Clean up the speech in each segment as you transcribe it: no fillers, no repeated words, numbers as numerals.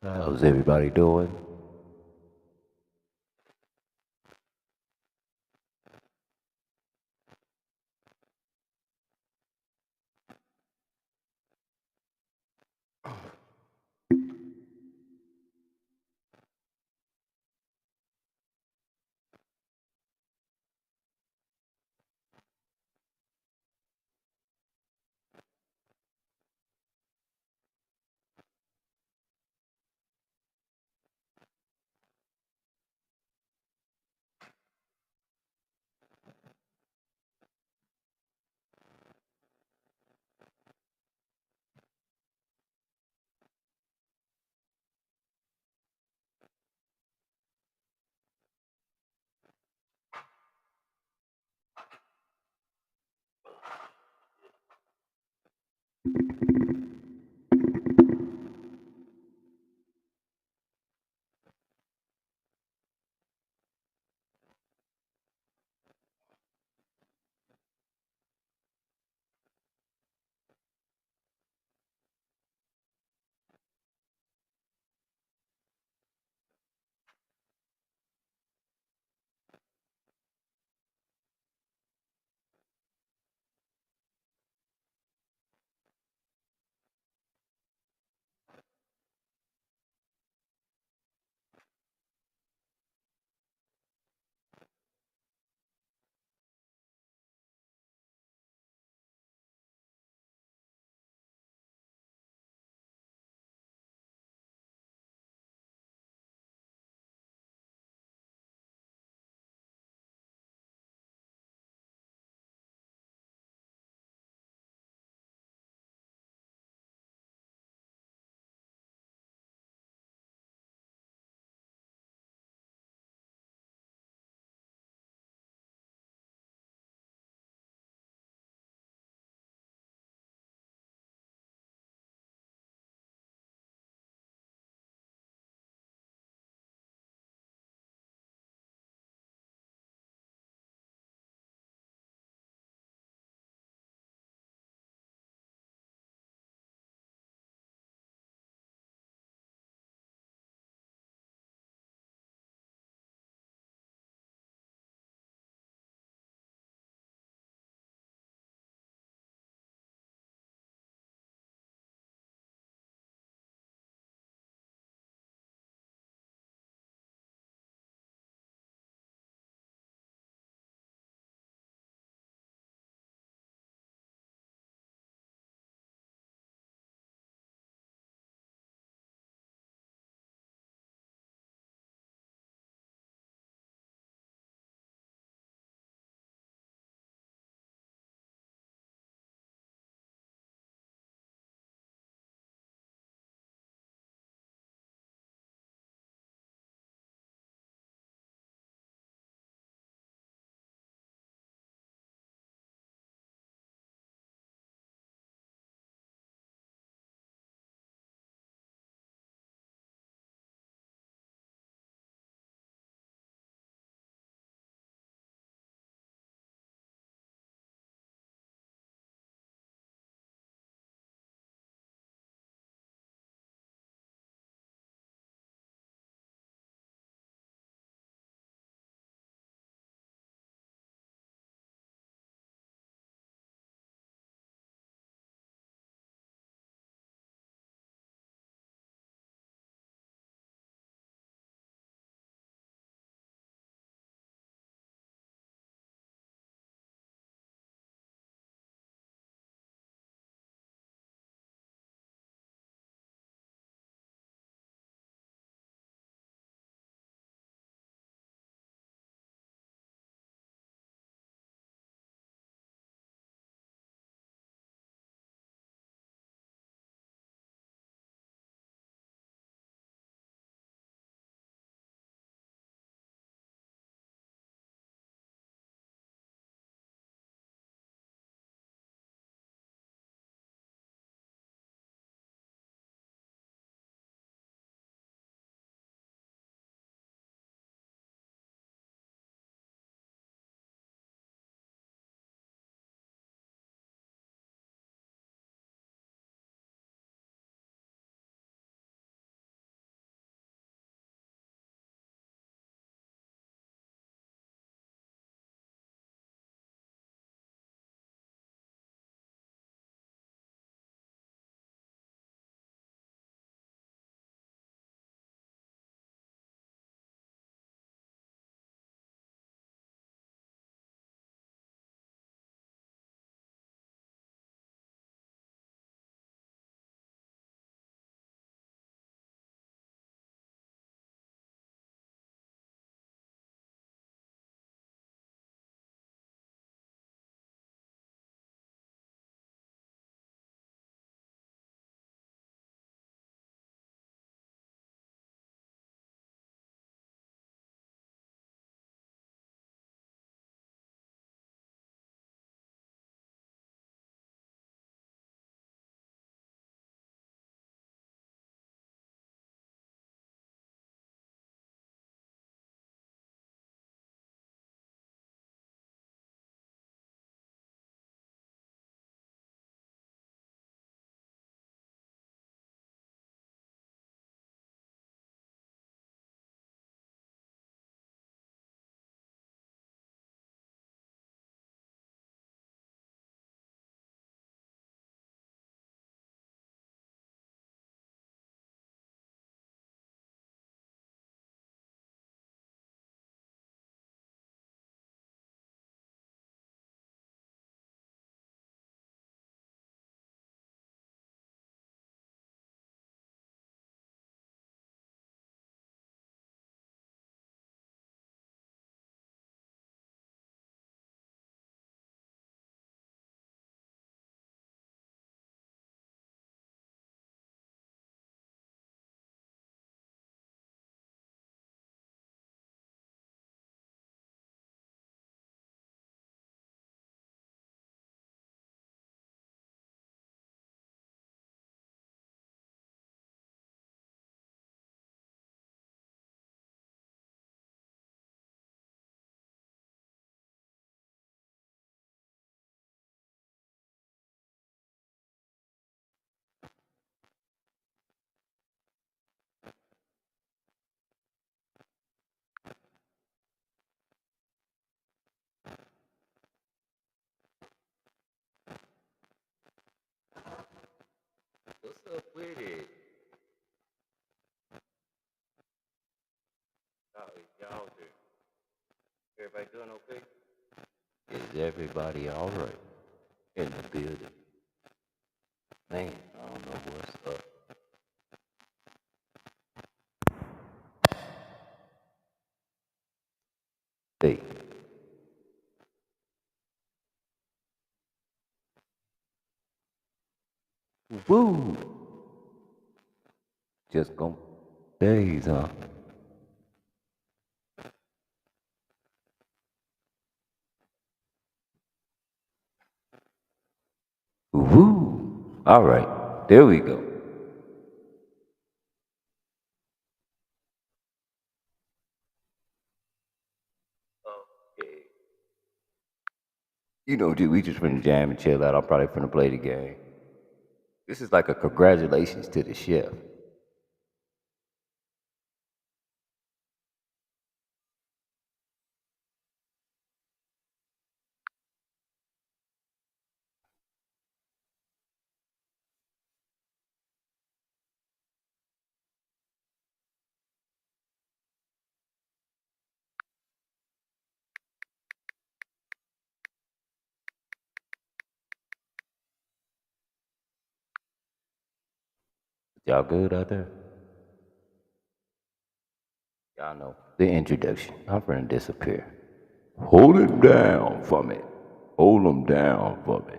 How's everybody doing? Everybody doing okay? Is everybody all right in the building? Man, I don't know what's up. Hey, woo! Just go days, huh? Woo! All right, there we go. Okay. You know, dude, we just finna jam and chill out. I'm probably finna play the game. This is like a congratulations to the chef. Y'all good out there? Y'all know the introduction. I'm finna disappear. Hold it down for me. Hold them down for me.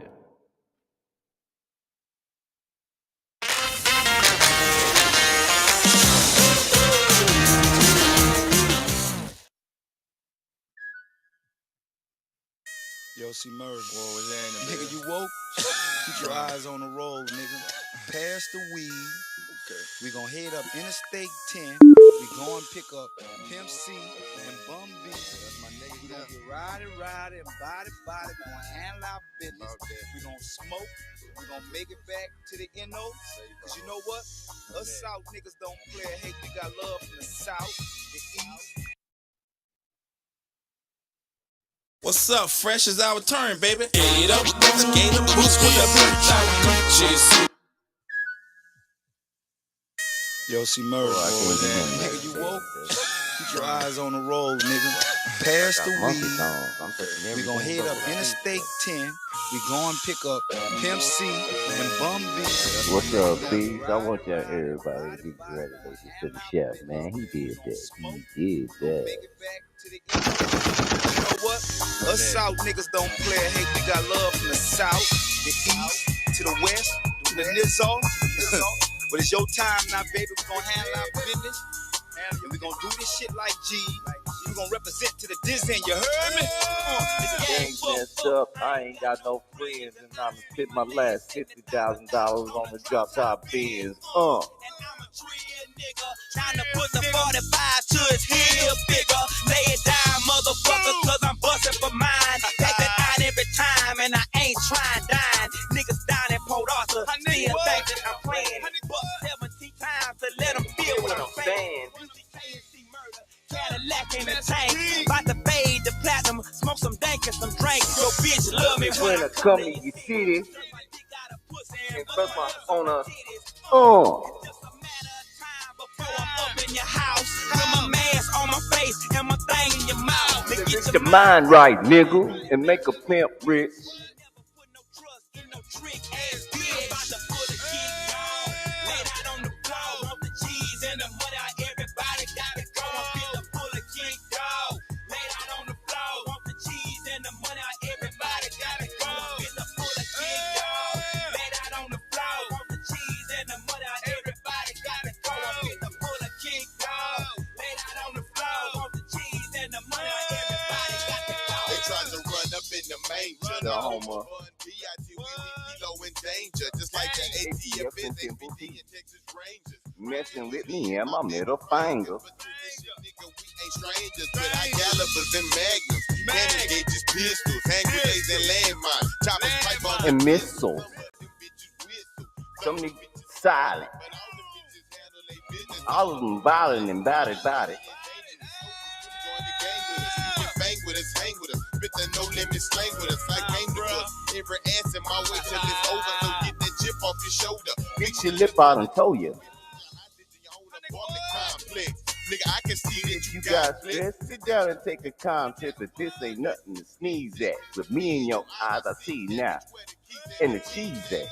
Yo, see Murray. What was that? Nigga, you woke? Keep your eyes on the road, nigga. Pass the weed. Okay. We gon' head up Interstate 10. We gon' pick up Pimp C and Bum B. That's my nigga. We gon' get rowdy, and body. We gon' handle our business. Okay. We gon' smoke. We gon' make it back to the NO. Cause you know what? Us South niggas don't play hate. We got love from the South, the East. What's up? Fresh is our turn, baby. Get up, skater boots with the bitch out. Yo, see Murray. Nigga, you woke? Keep your eyes on the road, nigga. Pass the weed. We gon' head up Interstate 10. We gon' pick up Pimp C and Bum B. What's up, Bees? I want y'all everybody to give congratulations to the chef, man. He did that. He did that. You know what? Us South niggas don't play hate. We got love from the South, the East, to the West, to the Nizzo. But it's your time now, baby. We gon' handle our business. And we gon' do this shit like G. We gon' represent to the Disney, you heard me? Gang messed up. I ain't got no friends, and I'ma spit my last $50,000 on the drop top Benz. Trying to put the 45 to his heel bigger. Lay it down, motherfucker, cause I'm busting for mine. Take that out every time, and I ain't trying dine. Niggas down in Port Arthur, still think that I'm playing. 17 times to let them feel what I'm saying. Cadillac in the tank, about to fade the platinum, smoke some dank and some drink. Yo, bitch, love me when I come to your city and fuck my owner. In your house, with my mask on my face and my thing in your mouth. Get your mind right, nigga, and make a pimp rich. The homer. Just like the ATF in Texas Rangers. Messing with me and my middle finger. Strangers, but I calibers and magnums, cannon gauges, pistols, hand grenades and landmines, choppers, pipe bombs, and missiles. Some niggas silent. All of them violent and about it. Bang with us, hang with us, spit the no limit slang with us, like game to us. Every ass in my way till it's over, so get that chip off your shoulder. Fix your lip out and told you. nigga, I can see that If you got stress, sit down and take a calm trip. If this ain't nothing to sneeze at. With me in your eyes, I see now. And the cheese at. Lay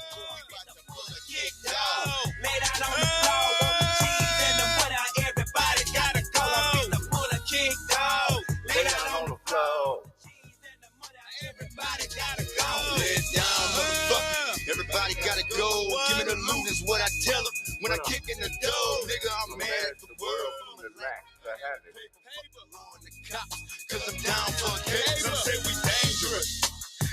down on the floor, want the cheese and the money. Everybody gotta go. I'm the full of kick, dog. Lay down on the floor. Everybody gotta go. Lay it down, motherfucker. Everybody gotta go. Give me the loot is what I tell them. When I kick in the door, nigga, I'm mad at the world. Relax, I have it. Cause I'm down for a case. Some say we dangerous,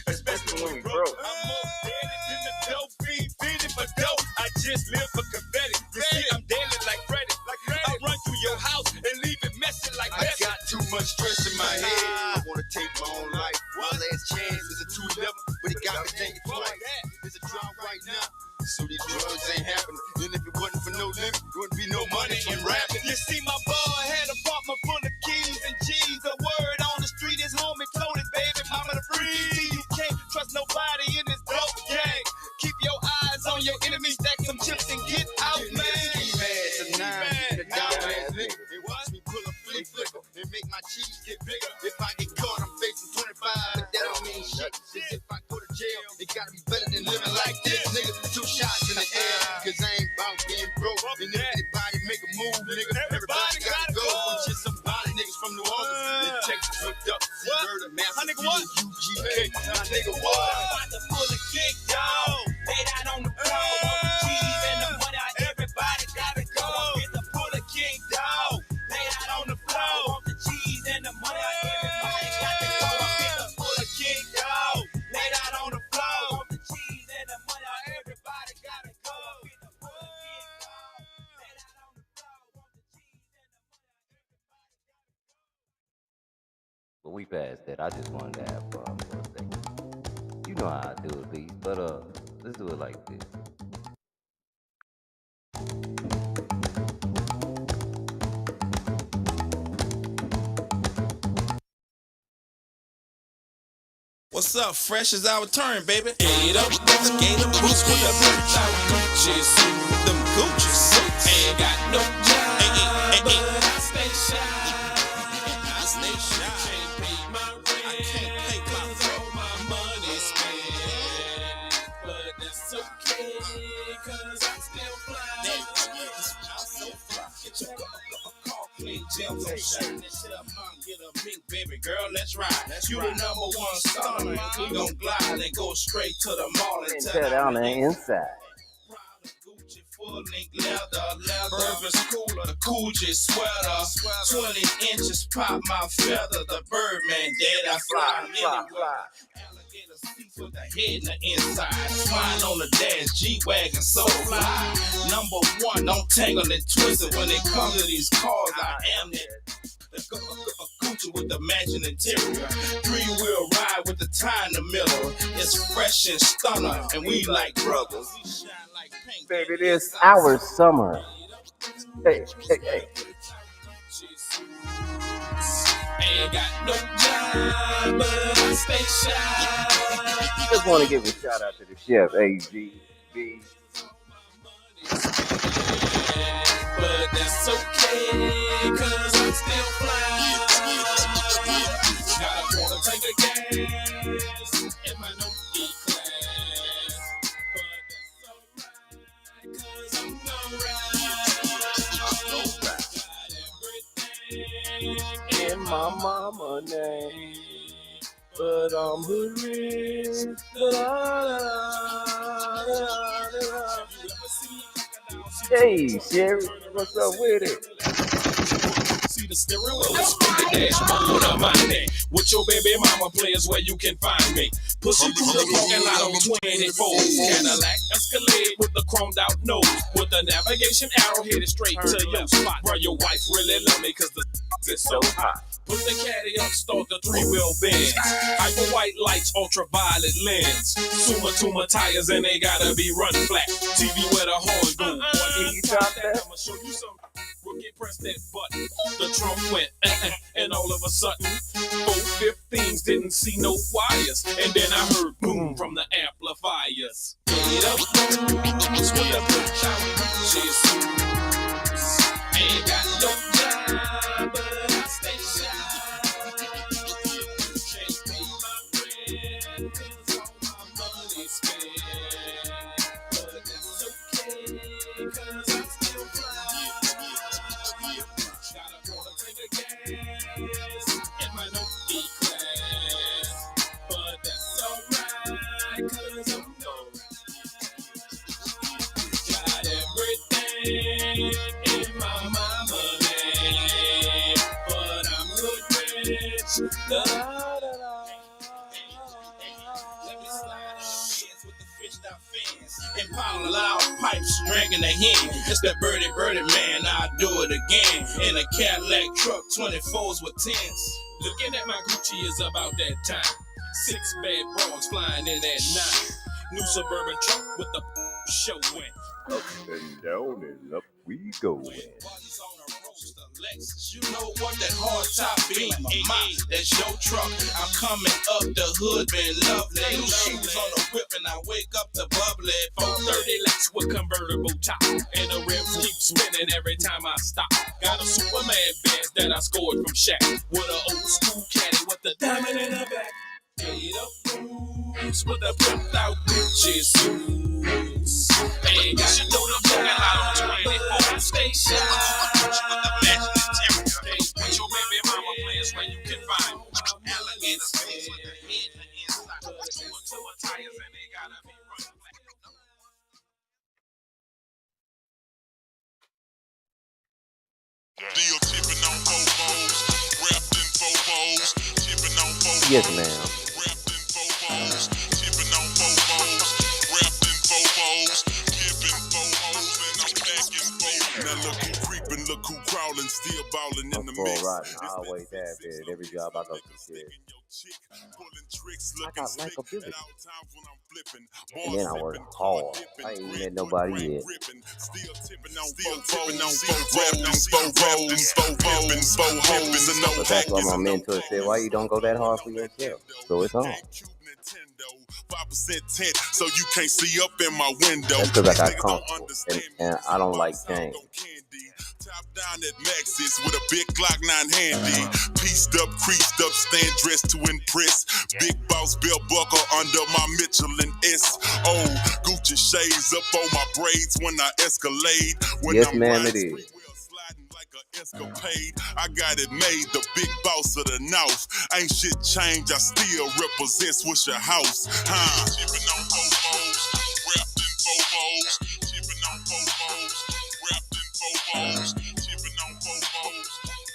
especially when we broke. I'm more deadly than the dope fiend, feeding for dope. I just live for confetti. You see, I'm deadly like Freddy. I run through your house and leave it messy like I Bessie. got too much stress in my head. I wanna take my own life. My last chance is a 211, but it got me thinking twice. There's a drought right now, so these drugs ain't happening. And if it wasn't for no limit, wouldn't be no money in rapping. You see, my boy had an apartment full of keys and G's. The word on the street is home and clothing, baby. Mama the free. You can't trust nobody in this dope gang. Keep your eyes on your enemies, stack some chips and get out, man. Mad tonight, the down ass nigga. They watch me pull a flea flicker and make my cheese get bigger. If I get caught, I'm facing 25, but that don't mean shit. Just if I go to jail, it gotta be better than living like this, nigga. 2 shots in the air, cause I ain't about being broke. And if anybody make a move, nigga, everybody gotta go. With just some body niggas from New Orleans. Then Texas hooked up, murder, massive, UGK. My nigga, what? About to pull a kick, dog. Lay down on the floor, want the cheese and the money. Everybody gotta go. Get the pull a kick, dog. Lay down on the floor, want the cheese and the money. Everybody got to go. Get the pull a kick, dog. Lay down on the floor, want the cheese and the money. Everybody gotta go. Get the pull a kick, dog. Lay down on the floor, want the cheese and the money. But we passed that. I just wanted to have fun for a second. You know how I do it, B. But let's do it like this. What's up? Fresh is our turn, baby. Skate up, skater boots with a bitch out Gucci suit. Them Gucci suits. Ain't got no job, but I stay shy. I stay shy. Can't pay my rent. I can't pay my rent. All my money spent. But that's okay, cause I'm still fly. I'm so fly. Get your car clean, gems on shirt. That shit up, mom. Get a mink, baby girl, let's ride. You the number one stunner. We gon' glide and go straight to the mall and Tear down the inside. Gucci full link leather, Burberry's cooler, Gucci sweater, 20 inches pop my feather, the Birdman dead I fly anywhere. Alligator seats with the head in the inside, flying on the dash, G-Wagon so fly. Number one, don't tangle and twist it when it comes to these cars. I am it. Gucci with the matching interior, 3-wheel ride with the tie in the middle. It's fresh and stunner, and we like brothers. We shine like paint. Baby, this our summer. Hey, hey, hey. Ain't got no job, but I stay shy. Just want to give a shout out to the chef, AGB. But that's okay, cause I'm still fly. Gotta wanna take a gas in my no E-class. But that's alright, cause I'm gon' ride. Got everything In my mama name, but I'm her rich. Hey, Sherry, what's up with it? See the steering wheel, spin the dashboard on my neck. With your baby mama players where you can find me. Pushing through the parking lot on 24. Cadillac Escalade with the chromed out nose. With the navigation arrow headed straight to your spot. Where your wife really love me cause the is so hot. Put the caddy up, start the 3-wheel Benz. Hyper white lights, ultraviolet lens. Tuma tires and they gotta be run flat. TV where the horn go. You drop that? I'ma show you some. Get press that button. The trunk went, and all of a sudden, 415s didn't see no wires, and then I heard boom from the amplifiers. Get up, with a bitch out, she's Ain't got no job, but I stay shy. Can't pay my rent, 'cause all my money's spent. But that's okay, 'cause I'm still fly. Got a quarter tank of gas in my no class. But that's alright, 'cause I'm no. Got everything in my mama name, but I'm good rich. Da, da, da. Let me slide on hands with the fished out fins and pound loud pipes, dragging the hen. It's that birdie man, I'll do it again. In a Cadillac truck, 24s with 10s. Looking at my Gucci is about that time. 6 bad broads flying in at 9. New suburban truck with the show win. Up and down and up we go. You know what that hard top be? That's your truck. I'm coming up the hood, been lovely. New shoes on the whip and I wake up the bubbly. 430 Lex with convertible top, and the rims keep spinning every time I stop. Got a Superman Benz that I scored from Shaq with an old school caddy with the diamond in the back. Paid up boots with the pimped out Gucci suits. Ain't got you know the fucking hot on 24 station. With your baby mama players where you can find alligators with the head and the inside. Two tires and they gotta be running back. Still tipping on fofos, wrapped in fofos, tipping on fofos. Yes, ma'am. Wrapped in fofos, tipping on fofos, wrapped in fofos, tipping fofos, and I'm packing fofos. Now look who creeping, look who crawling, still balling in the mix. I always have it. Every job I go to, shit. I got likability. And then I work hard. I ain't met nobody yet. But that's why my mentor said, why you don't go that hard for yourself? So it's on. 5% tint, so you can't see up in my window. That's because I got comfortable. And I don't like change. Top down at Max's with a big Glock 9 handy. Pieced up, creased up, stand dressed to impress. Big boss belt buckle under my Michelin S. Oh, Gucci shades up on my braids when I escalade. When Yes, I'm ma'am, it is. like a escapade. I got it made, the big boss of the North. Ain't shit changed, I still represent Swisher House. Tipping on fofos, wrapped in fofos. Tipping on fofos, wrapped in fofos. Tipping on fofos,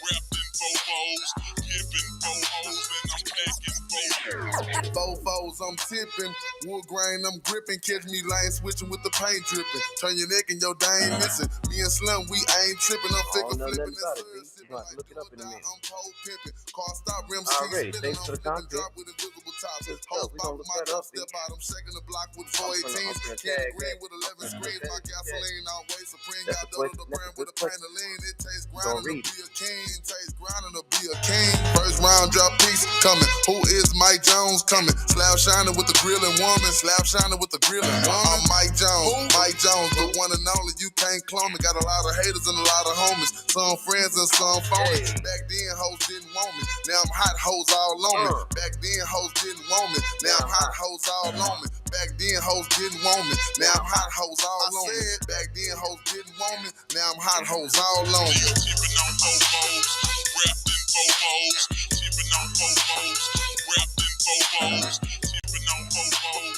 wrapped in fofos. Tipping fofos, and I'm packing fofos. Fofos, I'm tipping. Wood grain, I'm gripping. Catch me lying, switching with the paint dripping. Turn your neck and your dang missing. Me and Slim, we ain't tripping. I'm figure flipping. You have to look it up in a minute. I'm pole pimping. Car stop, rims Already, spinning. thanks for the I'm content. drop with invisible tops. Good Whole stuff. We gonna spot look with my that up, step B. out. I'm shaking the block with I'm 418s. gonna Candy tag green that. with 11 I'm screens. gonna My tag gasoline always supreme. That's Got the double the question. brand That's with the a pain of lean. It tastes Gonna grinding to read be a king. Tastes grinding to be a king. First round drop piece coming. Who is Mike Jones coming? Slab shining with the grilling woman. Slab shining with the grilling woman. I'm Mike Jones. Mike Jones, the one and only. You can't clone me. Got a lot of haters and a lot of homies. Some friends and some phony. Back then, hoes didn't want me. Now I'm hot hoes all on me. Back then, hoes didn't want me. Now I'm hot hoes all on me. Back then, hoes didn't want me. Now I'm hot hoes all on me. Back then, hoes didn't want me. Now I'm hot hoes all on me. Still tipping on fofos, wrapped in fofos. Tipping on fofos, wrapped in fofos. Tipping on fofos,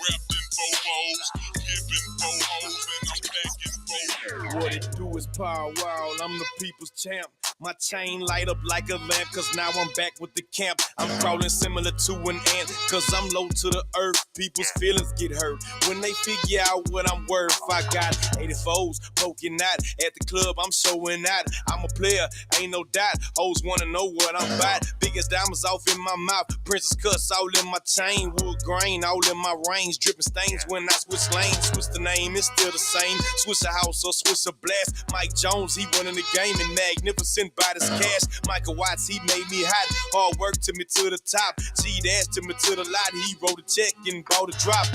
wrapped in fofos. Tipping fofos, and I'm packing fofos. What it do is power wild, I'm the people's champ. My chain light up like a lamp, cause now I'm back with the camp. I'm crawling similar to an ant, cause I'm low to the earth. People's feelings get hurt when they figure out what I'm worth. I got 84s poking out at the club, I'm showing out. I'm a player, ain't no doubt. Hoes wanna know what I'm about. Biggest diamonds off in my mouth, princess cuts all in my chain. Wood grain all in my range, dripping stains when I switch lanes. Switch the name, it's still the same. Switch a house or switch a blast. Mike Jones, he running the game and magnificent by this cash. Michael Watts, he made me hot. Hard work took me to the top. G-Dash took me to the lot. He wrote a check and bought a drop.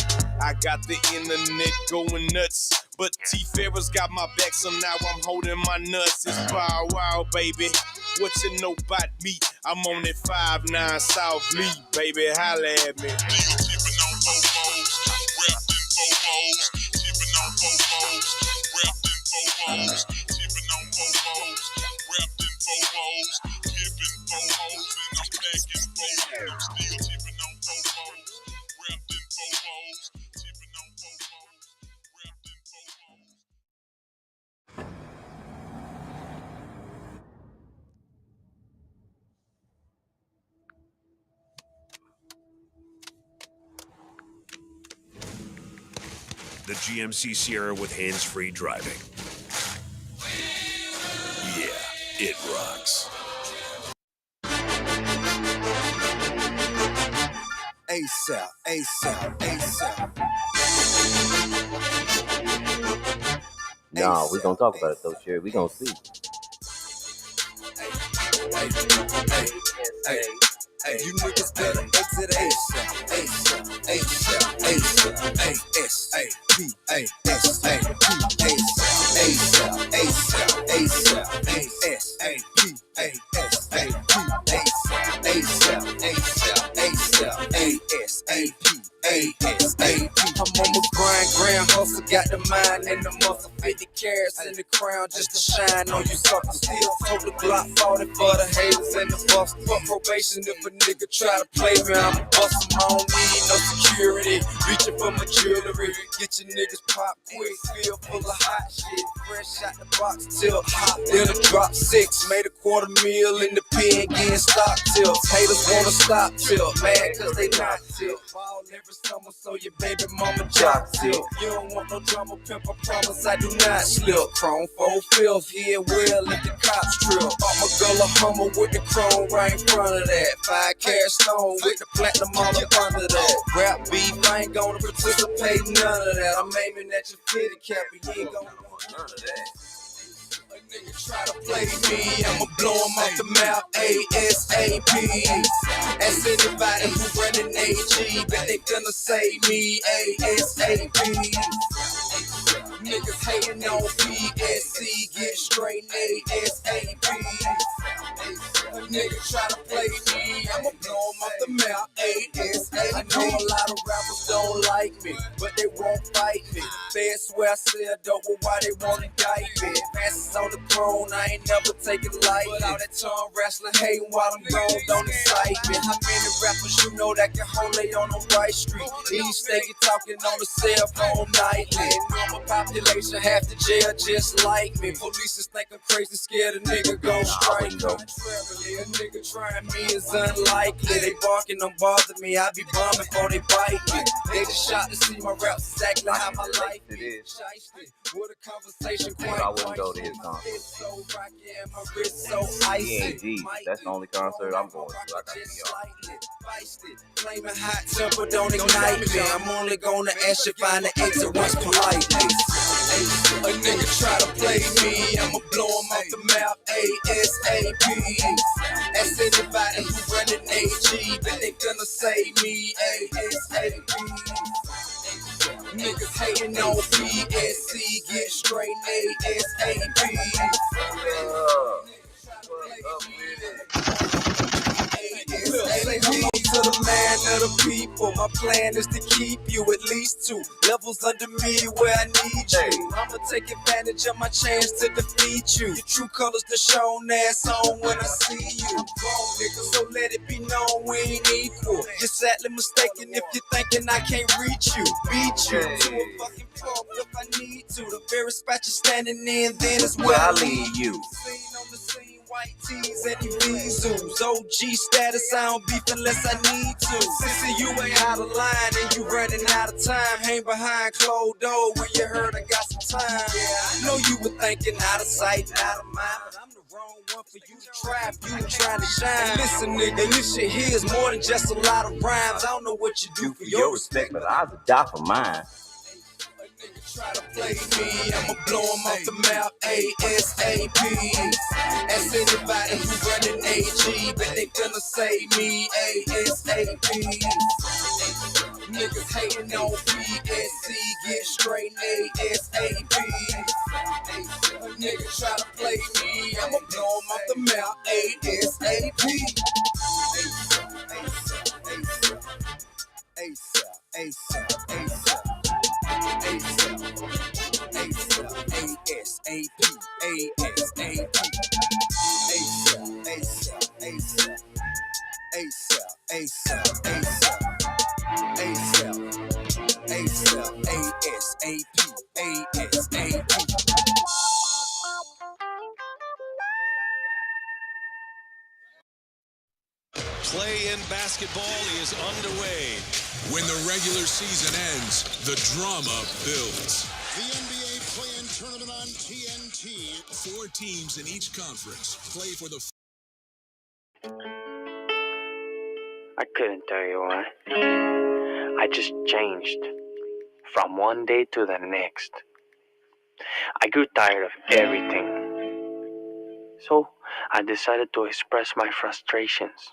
I got the internet going nuts. But T-Ferris got my back, so now I'm holding my nuts. It's Bow Wow, baby. What you know about me? I'm on that 5'9" South Lee, baby. Holla at me. Still tipping on Bobos, wrapped in Bobos. Tipping on Bobos, wrapped in Bobos. Tipping on Bobos, wrapped in Bobos. Tipping Bobos, and I'm packing Bobos. Still tipping on Bobos, wrapped in Bobos. Tipping on Bobos, wrapped in Bobos. The GMC Sierra with hands-free driving. Yeah, it rocks. ASAP, ASAP, ASAP. Nah, we gonna talk about it though, Sherry. We gonna see. Hey, you niggas better exit ASAP, ASAP, ASAP, ASAP, ASAP, ASAP, ASAP, ASAP, ASAP, I'm on my grand hustle, got the mind and the muscle, 50 carats in the crown just to shine on you suckers. Still hold the Glock 40 for the haters and the busters. Fuck probation if a nigga try to play me, I'ma bust him. I don't need no security, reaching for my jewelry. Get your niggas pop quick, feel full of hot shit. Fresh out the box, till hot, then a drop 6. Made a $250,000 in the pen, getting stock tilts. Haters wanna stop till, mad cause they not till. Ball every summer, so your baby mama jock till. You don't want no drama, pimp, I promise I do not slip. Chrome 4/5, here well if the cops trip. Bought my girl a Hummer with the chrome right in front of that. 5 carat stone with the platinum all up under that. Rap beef, I ain't gonna participate, none of that. I'm aiming at your fitty cap, and you ain't gonna want none of that. A nigga try to play me, I'ma blow him off the map, ASAP. Ask anybody who running AG, but they gonna say me, ASAP. Niggas hating on PSC, get straight ASAP. A nigga try to play me, I'ma blow him off the map, ASAP. I know a lot of rappers don't like me, but they won't fight me. Feds swear I sell dope, but why they wanna indict me? Passes on the throne, I ain't never taking light. But all that tongue wrestling, hating while I'm gone, don't excite me. How many rappers you know that can hold they on the right street? Each they get talking on the cell phone nightly. Normal population, half the jail just like me. Police just think I'm crazy, scared a nigga gon' strike me. Contrarily, a nigga trying me is unlikely. They barking, don't bother me, I be bombing before they bite me. They just shot to see my raps exactly how my life is. With a conversation quite I wouldn't go to his concert. so rocky and my wrist so icy. ENG, that's the only concert I'm going to. I gotta be on. Claiming hot temper don't ignite me. I'm only gonna ask you find the exit once politely. A nigga try to play me, I'ma blow him off the map, ASAP. Ask anybody who running AG, but they gonna say me, ASAP. Niggas hating on PSC, get straight ASAP. Say hello to the man of the people. My plan is to keep you at least 2 levels under me where I need you. I'ma take advantage of my chance to defeat you. Your true colors the shown ass on when I see you. I'm grown, nigga, so let it be known we ain't equal. You're sadly mistaken if you're thinking I can't reach you. Beat you to a fucking pub if I need to. The very spot you're standing in, then is where I leave you. Seen on the scene. White tees and Ibizus, OG status, I don't beef unless I need to. Sissy, you ain't out of line and you running out of time. Hang behind closed door when you heard I got some time. Yeah, I know you were thinking out of sight, out of mind, but I'm the wrong one for you to try if you were trying to shine. Listen, nigga, this shit here is more than just a lot of rhymes. I don't know what you do for your respect, but I'll die for mine. nigga try to play me, I'ma blow him off the map, ASAP. Ask anybody who running AG, but they gonna say me, ASAP. Niggas hating on PSC, get straight ASAP. A nigga try to play me, I'ma blow him off the map ASAP. Play in basketball is underway. When the regular season ends, the drama builds. The NBA Play-In Tournament on TNT. 4 teams in each conference play for the... I couldn't tell you why. I just changed from one day to the next. I grew tired of everything. So I decided to express my frustrations.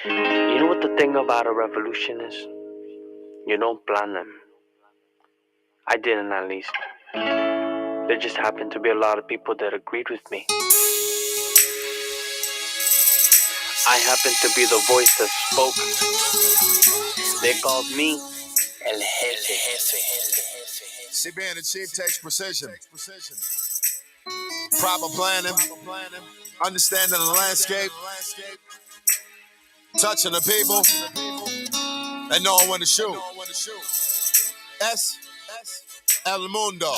You know what the thing about a revolution is? You don't plan them. I didn't, at least. There just happened to be a lot of people that agreed with me. I happened to be the voice that spoke. They called me El Jefe. See, being the chief takes precision. Proper planning, understanding the landscape, touching the people, and knowing when to shoot. El Mundo.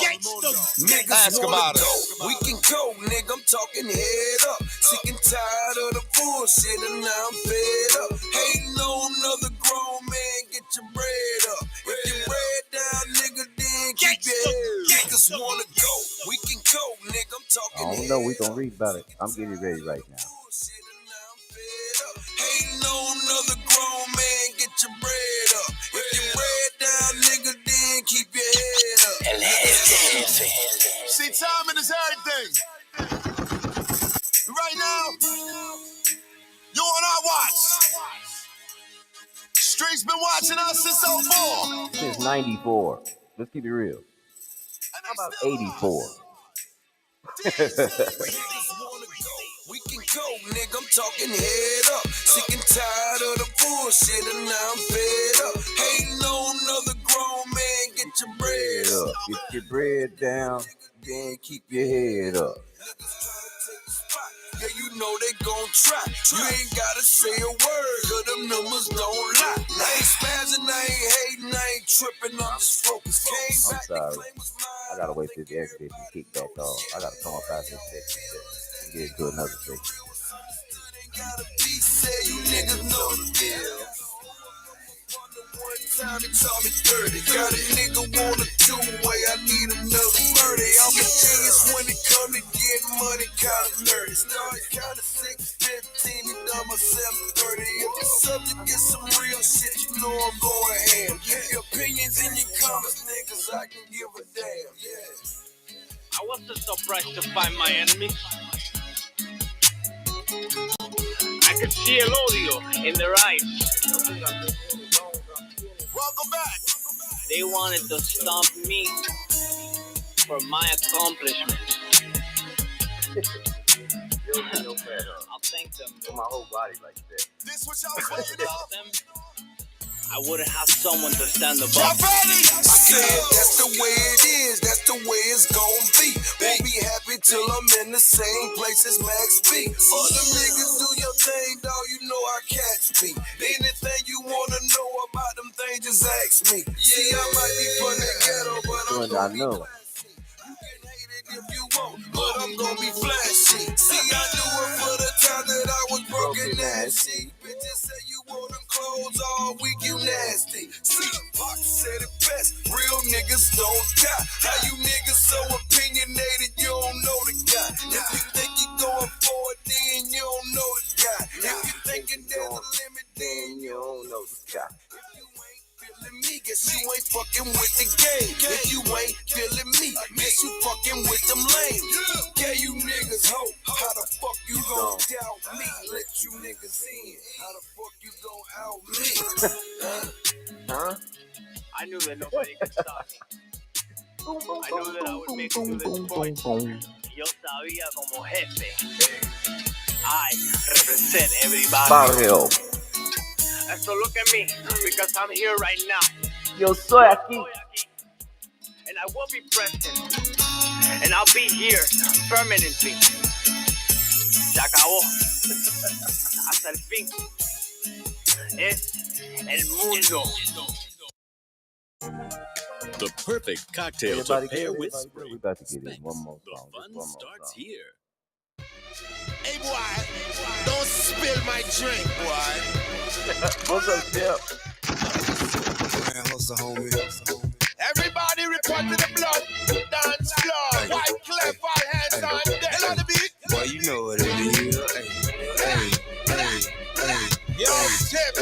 Ask about it. We can go, nigga, I'm talking head up. Sick and tired of the bullshit and now I'm fed up. Hating on another grown man, get your bread up. If your bread down, nigga, then keep your head. Niggas wanna go, we can go, nigga, I'm talking I don't know, we gonna read about it. I'm getting ready right now. Hating on another grown man, get your bread up. If your bread down, nigga, then keep your head up. See, timing is everything. Right now, you on our watch. Streets been watching us since 04. Since 94. Let's keep it real. How about 84? We can go, nigga, I'm talking head up. Sick and tired of the bullshit and now I'm fed up. Hating on another grown man, get your bread up. Get your bread down, then keep your head up. Yeah, you know they gon' try. You ain't gotta say a word, cause them numbers don't lie. I ain't spazzing, I ain't hating, I ain't tripping, I'm just focused. I'm sorry. I gotta wait till the air conditioning kick back off. I gotta come up out this section and get into another section. You niggas know the deal. One time they taught me 30. Got a nigga want a two-way, I need another 30. I'm a genius when it come to getting money, kinda nerdy. Started kinda 6, 15, and done myself 30. If the subject gets some real shit, you know I'm going ham. Give your opinions in your comments, niggas, I can give a damn. Yeah. I wasn't surprised to find my enemies. I could see el odio in their eyes. Welcome back. They wanted to stomp me for my accomplishments. I'll thank them. My whole body like that. This what y'all was waiting on? I wouldn't have someone to stand above. Y'all ready? I said that's the way it is, that's the way it's gon' be. Won't be happy till I'm in the same place as Max B. All them niggas do your thing, dawg, you know I catch me. Anything you wanna know about them things, just ask me. See, I might be from the ghetto, but I'm gonna be classy. You can hate it if you want, but I'm gonna be flashy. See, I do it for the time that I was broken nasty. Bitches say you wore them clothes all week, you nasty. See, Fox said it best, real niggas don't die. How you niggas so opinionated, you don't know the guy. If you think you going for it, then you don't know the guy. If you thinking there's a limit, then you don't know the guy. If you ain't feeling me, guess you ain't fucking with the game. If you ain't feeling me, guess you fucking with them lame. Yeah, you niggas hope. How the fuck you gon' doubt me? Let you niggas in. How the fuck you gon' out me? Huh? I knew that nobody could stop me. I knew that I would make it to this point. Yo sabía como jefe. I represent everybody. Barrio. And so look at me, because I'm here right now. Yo soy aquí. And I will be present. And I'll be here permanently. Se acabó. Hasta el fin. Es el mundo. The perfect cocktail to pair with spring. We about to get in one more song. The fun starts here. Hey, boy, don't spill my drink, boy. What's up, Chip? Man, hustle, homie. Everybody report to the blood. Dance floor. White clef, all hands on deck. Hello, the beat. Boy, you know what it is. Yo, Tip,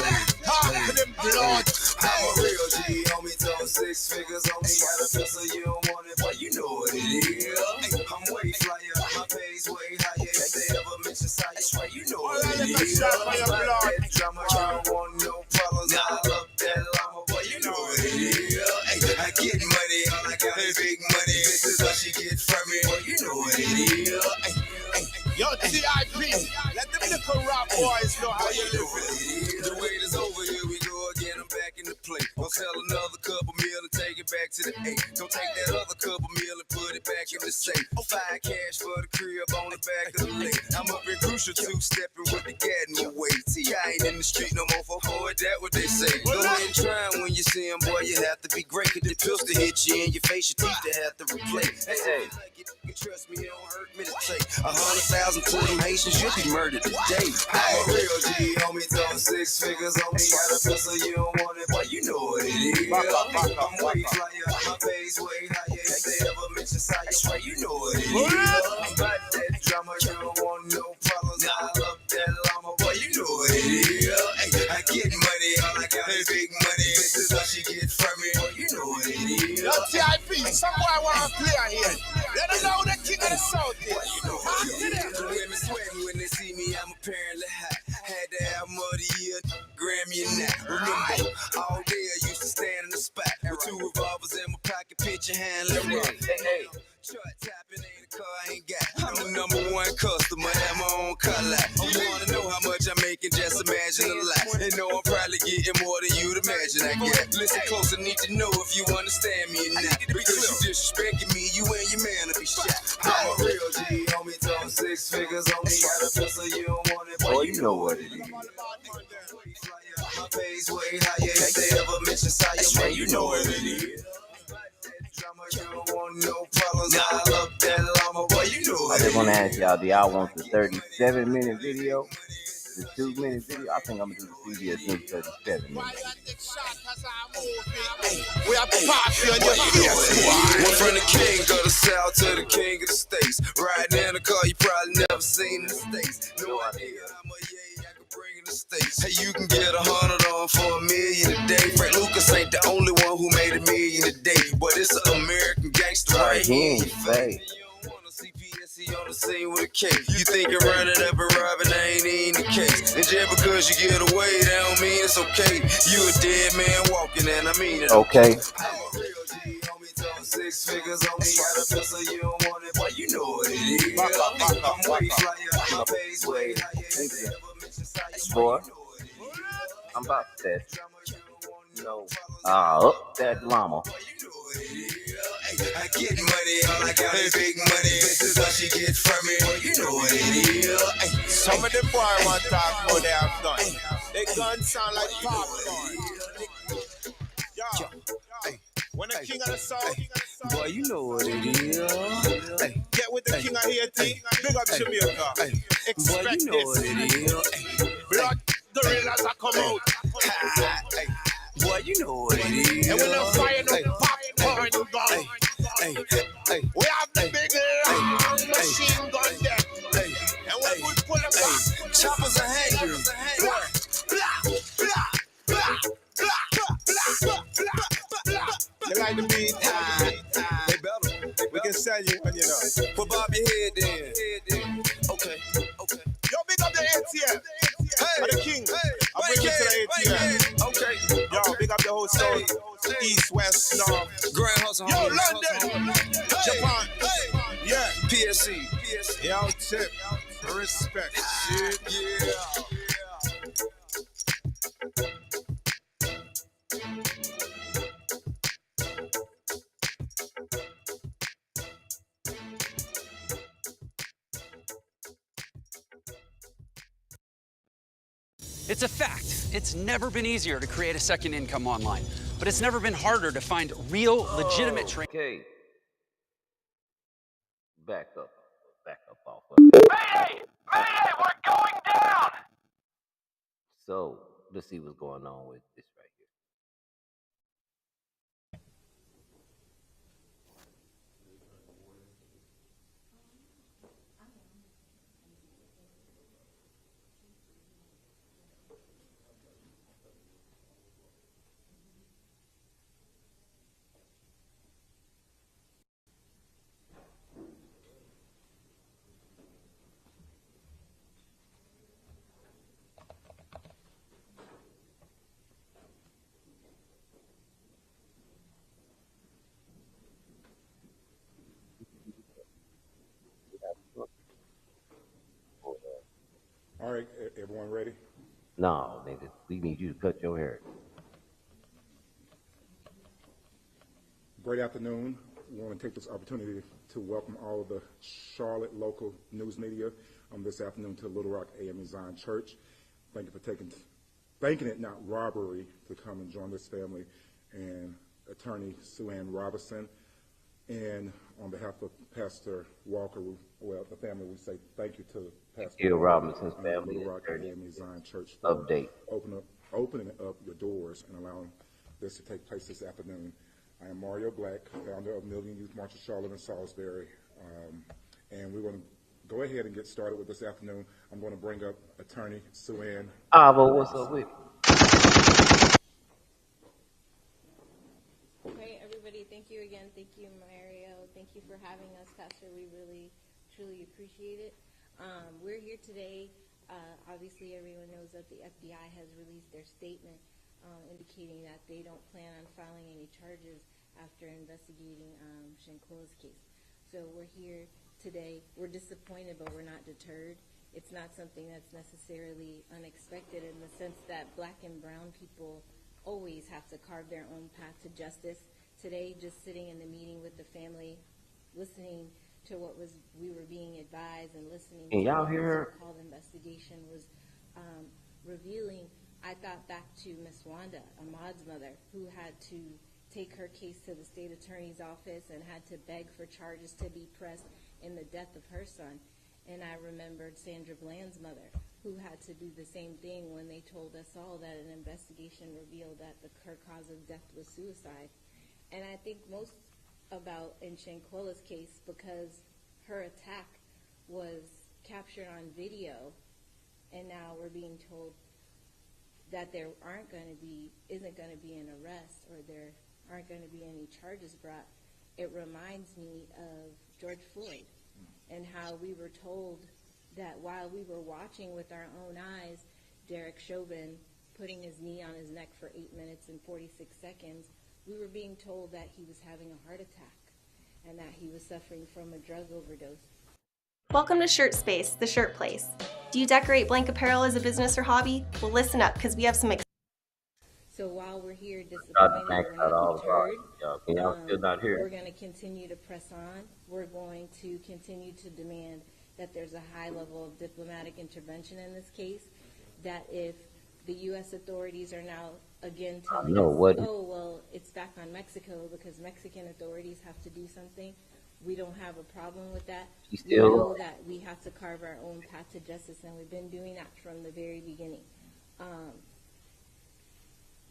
talk to them blood. I'm a real G, homie, told 6 figures on me. Got a pistol, you don't want it, but you know what it is. I'm way flyer, my pay's way higher. If they ever mention science, right, you know what it is. That drama, you don't want no problems. I love that llama, but you know what it is. I get money, all I got is big money. This is what she get from me, but you know what it is. Yo, TIP, let them little rap boys know how you live it. The wait is over, here we go again, I'm back in the play. I'll sell another couple meal and take it back to the 8. Don't take that other couple meal and put it back in the safe. 5 cash for the crib on the back of the lake. I'm up in Crucial 2, stepping with the Gatton away. See, I ain't in the street no more, for boy, that what they say. Go ahead and try 'em when you see 'em, boy, you have to be great. Cause the pills to hit you in your face, your teeth to have to replace. Hey, you trust me, it don't hurt me to take 100,000 to them Haitians, you'll be murdered today. I'm a real G, homie, throwing 6 figures on me. Got a pistol, you don't want it, but you know what it is. I'm way flyer, my pay's way higher. If they ever mention science, right, you know what it is. Got that drama, you don't want no problems. I love that llama, but you know what it is. I get money, all I got is big money. This is what she get from me, but you know what it is. Yo, TIP, some boy want to play here. Let them know the king of the south here. You know what it is. The women sweating when they see me, I'm apparently hot. Had to have muddy year, Grammy and that. Remember, all day I used to stand in the spot with 2 revolvers in my pocket, picture hand, let me Hey. Truck tapping ain't a car I ain't got. I'm the #1 customer, have my own car lot. You wanna know how much I'm making? Just imagine a lot. And know I'm probably getting more than you'd imagine I get. Listen close, I need to know if you understand me or not. Because you disrespecting me, you and your man will be shot. I'm a real G, homie, throwing 6 figures on me. Got a pistol, you don't want it, Oh, you know what it is. my pay's way higher. If they ever mention science, right, you know what it is. Drama, you don't want no problems. I love that llama, boy, you know I what it just is. want to ask y'all, do y'all want the 37-minute video? The 2-minute video? I think I'm going to do the CBS News 37 minutes. We are party on your ears. Went from the king of the south to the king of the states. Riding in a car you probably never seen in the States. No idea how much I could bring in the States. Hey, you can get 100 on for $1 million a day. Frank Lucas ain't the only one who made $1 million a day. But it's an American gangster right here in your face. On the scene with a K. You think you're running up and robbing, that ain't even the case. And just because you get away, that don't mean it's okay. You a dead man walking, and I mean it. Okay. I'm a real G, homie, throwing 6 figures on me. Got a pistol, you don't want it, but you know what it is. I'm way flyer, my pay's way higher. Boy, I'm about that. No. Up that llama. I get money, all I got is big money. This is what she get from me, you know what it is. Some of the boys want to talk about they have done. They guns sound like popcorn. Yo, when the king of the south, boy, you know what it is. get with the king of Haiti, big up Jamaica. Expect boy, you know what it is. Blood gorillas are come out. Boy, you know what it is. And when they fire no popcorn gun. We have the big long machine gun there. And when we pull them back, choppers are hangry. You like the beat? Hey, Bella, we can sell you when you know. Put Bob your head in. Okay. Yo, big up the ATF. King. I bring it to the ATL. Okay. Yo, big up the whole soul. East, west, north. Grand Hustle. Yo, London. Japan. Yeah. PSC. Yo, tip. Respect. Shit. Yeah. It's a fact. It's never been easier to create a second income online, but it's never been harder to find real, legitimate training. Okay. Back up off of it. Mayday! Mayday! We're going down! So, let's see what's going on with this right here. All right, everyone ready? No, nigga, we need you to cut your hair. Great afternoon. We want to take this opportunity to welcome all of the Charlotte local news media this afternoon to Little Rock AME Zion Church. Thank you for thanking it not robbery to come and join this family and attorney Sue Ann Robinson. And on behalf of Pastor Walker, the family, we say thank you to Pastor Gil Robinson's family Little Rock attorney. AME Zion Church for Update. opening up your doors and allowing this to take place this afternoon. I am Mario Black, founder of Million Youth March of Charlotte and Salisbury, and we're going to go ahead and get started with this afternoon. I'm going to bring up attorney Sue Ann. But what's up with you? Okay, everybody, thank you again. Thank you, Mario. Thank you for having us, Pastor. We really, truly appreciate it. We're here today. Obviously, everyone knows that the FBI has released their statement indicating that they don't plan on filing any charges after investigating Shankula's case. So we're here today. We're disappointed, but we're not deterred. It's not something that's necessarily unexpected in the sense that black and brown people always have to carve their own path to justice. Today, just sitting in the meeting with the family, listening to what we were being advised and listening to y'all what hear the her? so-called investigation was revealing, I thought back to Miss Wanda, Ahmad's mother, who had to take her case to the state attorney's office and had to beg for charges to be pressed in the death of her son. And I remembered Sandra Bland's mother, who had to do the same thing when they told us all that an investigation revealed that her cause of death was suicide. And I think most about in Shankula's case, because her attack was captured on video, and now we're being told that there isn't going to be an arrest, or there aren't going to be any charges brought. It reminds me of George Floyd and how we were told that while we were watching with our own eyes Derek Chauvin putting his knee on his neck for 8 minutes and 46 seconds, we were being told that he was having a heart attack and that he was suffering from a drug overdose. Welcome to Shirt Space, the shirt place. Do you decorate blank apparel as a business or hobby? Well, listen up, because we have some So while we're here disappointed, we're not deterred. We're going to continue to press on. We're going to continue to demand that there's a high level of diplomatic intervention in this case, that if the U.S. authorities are now again telling us, oh, well, it's back on Mexico because Mexican authorities have to do something, we don't have a problem with that. We know that we have to carve our own path to justice, and we've been doing that from the very beginning.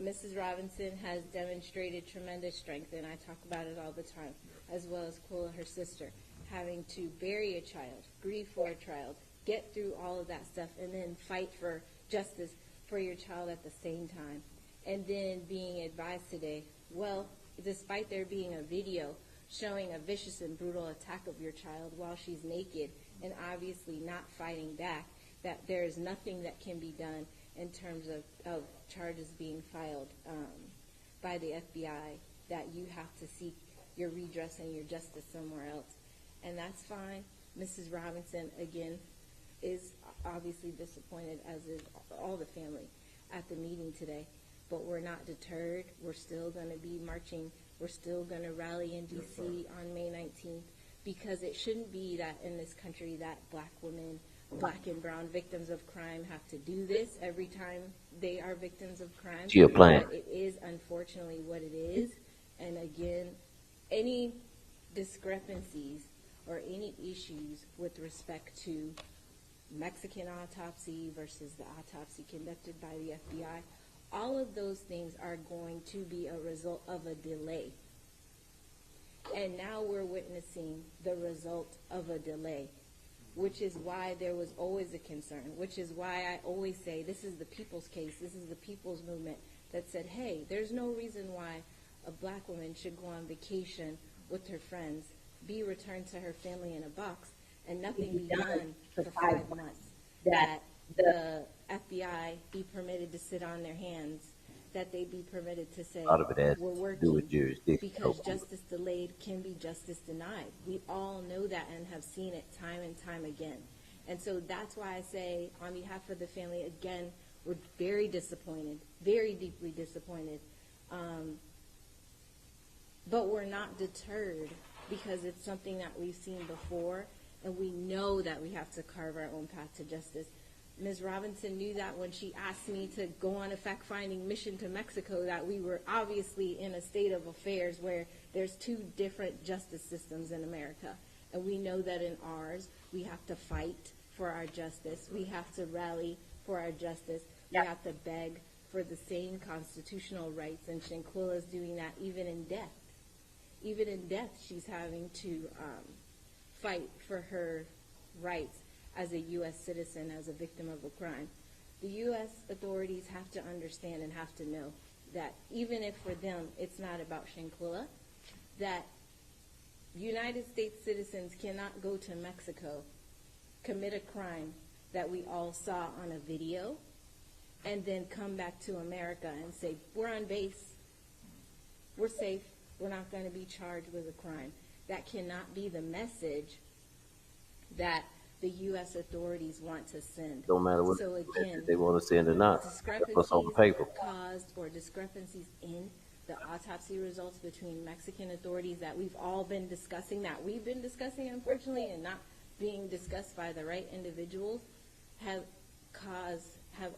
Mrs. Robinson has demonstrated tremendous strength, and I talk about it all the time, as well as Kula, her sister, having to bury a child, grieve for a child, get through all of that stuff, and then fight for justice for your child at the same time. And then being advised today, well, despite there being a video showing a vicious and brutal attack of your child while she's naked and obviously not fighting back, that there is nothing that can be done, in terms of charges being filed by the FBI, that you have to seek your redress and your justice somewhere else. And that's fine. Mrs. Robinson, again, is obviously disappointed, as is all the family at the meeting today. But we're not deterred. We're still going to be marching. We're still going to rally in D.C. on May 19th, because it shouldn't be that in this country that black women, black and brown victims of crime have to do this every time they are victims of crime. To your plan. But it is unfortunately what it is. And again, any discrepancies or any issues with respect to Mexican autopsy versus the autopsy conducted by the FBI, all of those things are going to be a result of a delay. And now we're witnessing the result of a delay, which is why there was always a concern, which is why I always say this is the people's case, this is the people's movement that said, hey, there's no reason why a black woman should go on vacation with her friends, be returned to her family in a box, and nothing be done for 5 months, that the FBI be permitted to sit on their hands, that they be permitted to say, lot of it has we're to working, do with jurisdiction. because justice delayed can be justice denied. We all know that and have seen it time and time again. And so that's why I say, on behalf of the family, again, we're very disappointed, very deeply disappointed. But we're not deterred, because it's something that we've seen before, and we know that we have to carve our own path to justice. Ms. Robinson knew that when she asked me to go on a fact-finding mission to Mexico, that we were obviously in a state of affairs where there's 2 different justice systems in America. And we know that in ours, we have to fight for our justice. We have to rally for our justice. We have to beg for the same constitutional rights. And Shanquilla's doing that even in death. Even in death, she's having to fight for her rights as a U.S. citizen, as a victim of a crime. The U.S. authorities have to understand and have to know that even if for them it's not about Shanquilla, that United States citizens cannot go to Mexico, commit a crime that we all saw on a video, and then come back to America and say, we're on base, we're safe, we're not going to be charged with a crime. That cannot be the message that the U.S. authorities want to send. Don't matter what so again, they want to send or not. What's on paper. Caused or discrepancies in the autopsy results between Mexican authorities that we've all been discussing, unfortunately, and not being discussed by the right individuals, have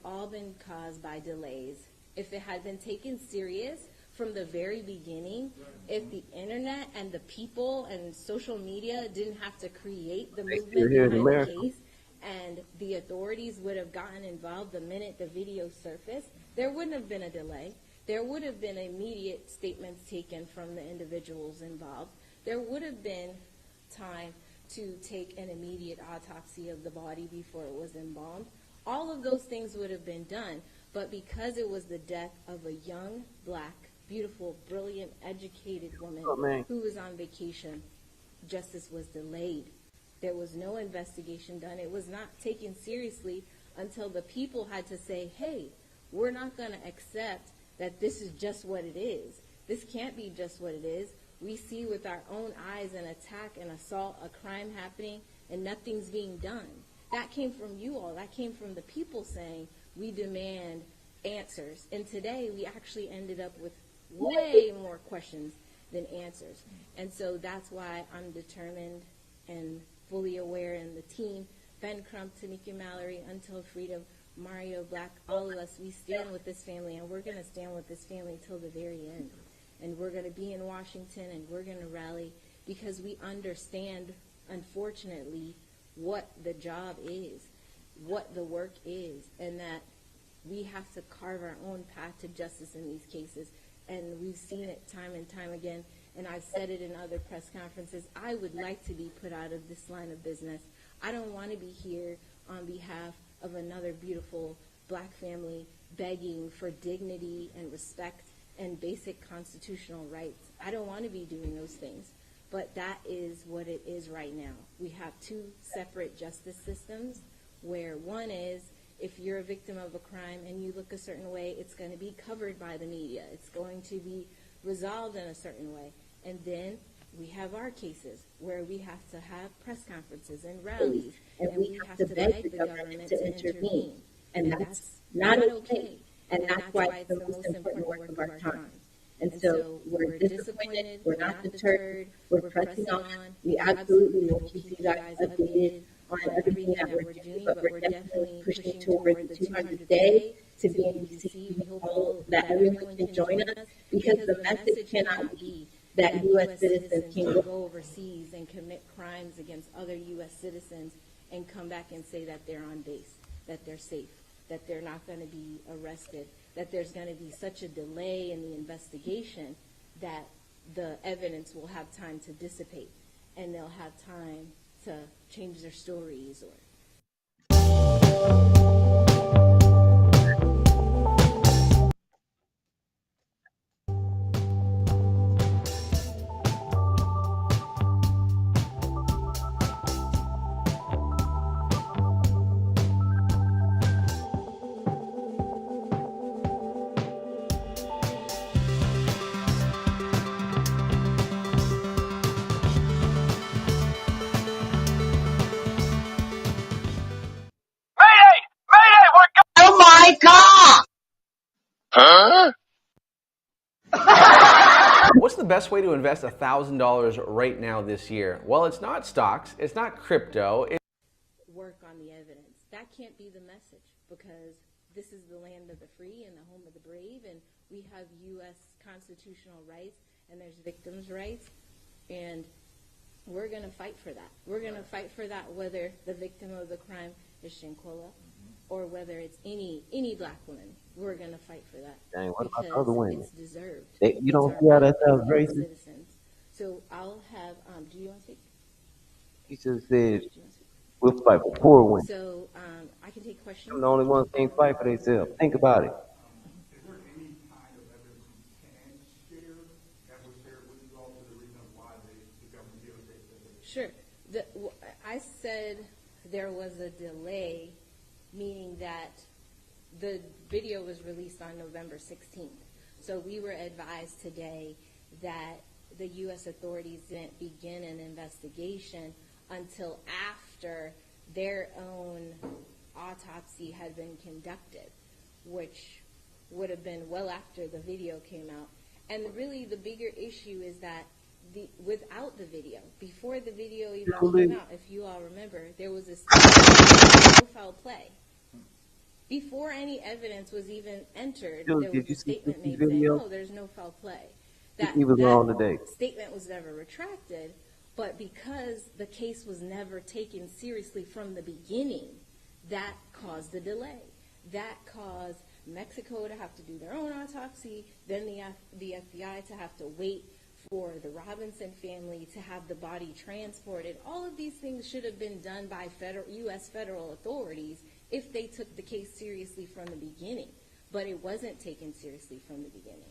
all been caused by delays. If it had been taken serious from the very beginning, if the internet and the people and social media didn't have to create the movement behind the case, and the authorities would have gotten involved the minute the video surfaced, there wouldn't have been a delay. There would have been immediate statements taken from the individuals involved. There would have been time to take an immediate autopsy of the body before it was embalmed. All of those things would have been done, but because it was the death of a young, black, beautiful, brilliant, educated woman who was on vacation, justice was delayed. There was no investigation done. It was not taken seriously until the people had to say, hey, we're not going to accept that this is just what it is. This can't be just what it is. We see with our own eyes an attack, an assault, a crime happening, and nothing's being done. That came from you all. That came from the people saying, we demand answers. And today we actually ended up with way more questions than answers. And so that's why I'm determined and fully aware, and the team, Ben Crump, Tanika Mallory, Until Freedom, Mario Black, all of us, we stand with this family, and we're going to stand with this family till the very end. And we're going to be in Washington, and we're going to rally, because we understand, unfortunately, what the job is, what the work is, and that we have to carve our own path to justice in these cases. And we've seen it time and time again, and I've said it in other press conferences. I would like to be put out of this line of business. I don't want to be here on behalf of another beautiful black family begging for dignity and respect and basic constitutional rights. I don't want to be doing those things, but that is what it is right now. We have 2 separate justice systems, where one is if you're a victim of a crime and you look a certain way, it's going to be covered by the media. It's going to be resolved in a certain way. And then we have our cases where we have to have press conferences and rallies, and we have to beg the government to intervene. And that's not okay. And that's why it's the most important work of our time. And so we're disappointed, we're not deterred, we're pressing on. We absolutely will keep you guys updated on everything that we're doing, but we're definitely pushing toward the 200th day to be in DC. We hope that everyone can join us, because the message cannot be that U.S. citizens can go overseas and commit crimes against other U.S. citizens and come back and say that they're on base, that they're safe, that they're not going to be arrested, that there's going to be such a delay in the investigation that the evidence will have time to dissipate and they'll have time to change their stories or Oh my God! Huh? What's the best way to invest $1,000 right now this year? Well, it's not stocks, it's not crypto. work on the evidence. That can't be the message, because this is the land of the free and the home of the brave, and we have U.S. constitutional rights, and there's victims' rights, and we're going to fight for that. We're going to fight for that whether the victim of the crime is Shankola or whether it's any black woman. We're going to fight for that. Dang, what about because the other women? it's deserved. You don't see how that sounds racist? Citizens. So I'll have, do you want to speak? He just said, we'll fight for poor women. So I can take questions. I'm the only ones can't fight for themselves. Think about it. Sure. I said there was a delay, meaning that the video was released on November 16th. So we were advised today that the U.S. authorities didn't begin an investigation until after their own autopsy had been conducted, which would have been well after the video came out. And really the bigger issue is that without the video, before the video even came out, if you all remember, there was a no foul play. Before any evidence was even entered, there was a statement made saying, "No, there's no foul play." That statement was never retracted, but because the case was never taken seriously from the beginning, that caused the delay. That caused Mexico to have to do their own autopsy, then the FBI to have to wait for the Robinson family to have the body transported. All of these things should have been done by U.S. federal authorities if they took the case seriously from the beginning. But it wasn't taken seriously from the beginning.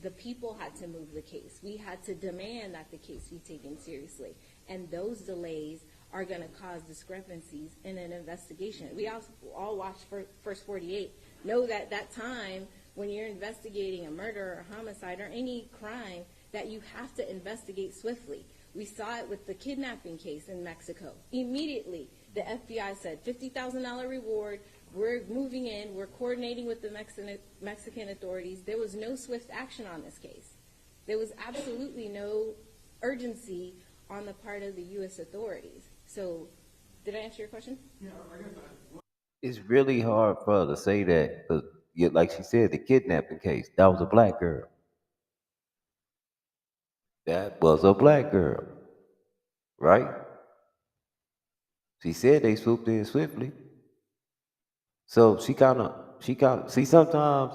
The people had to move the case. We had to demand that the case be taken seriously. And those delays are going to cause discrepancies in an investigation. We all watched First 48. Know that that time when you're investigating a murder or homicide or any crime, that you have to investigate swiftly. We saw it with the kidnapping case in Mexico. Immediately, the FBI said, $50,000 reward, we're moving in, we're coordinating with the Mexican authorities. There was no swift action on this case. There was absolutely no urgency on the part of the U.S. authorities. So, did I answer your question? Yeah, I guess It's really hard for her to say that, because like she said, the kidnapping case, that was a black girl. That was a black girl, right? She said they swooped in swiftly. So she kind of, see, sometimes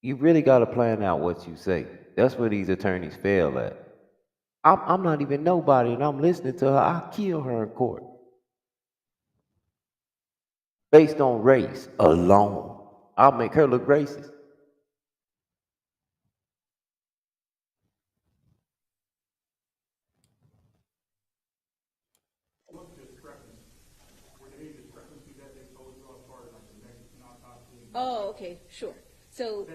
you really got to plan out what you say. That's where these attorneys fail at. I'm not even nobody, and I'm listening to her. I'll kill her in court. Based on race alone. I'll make her look racist. Oh, okay, sure. So,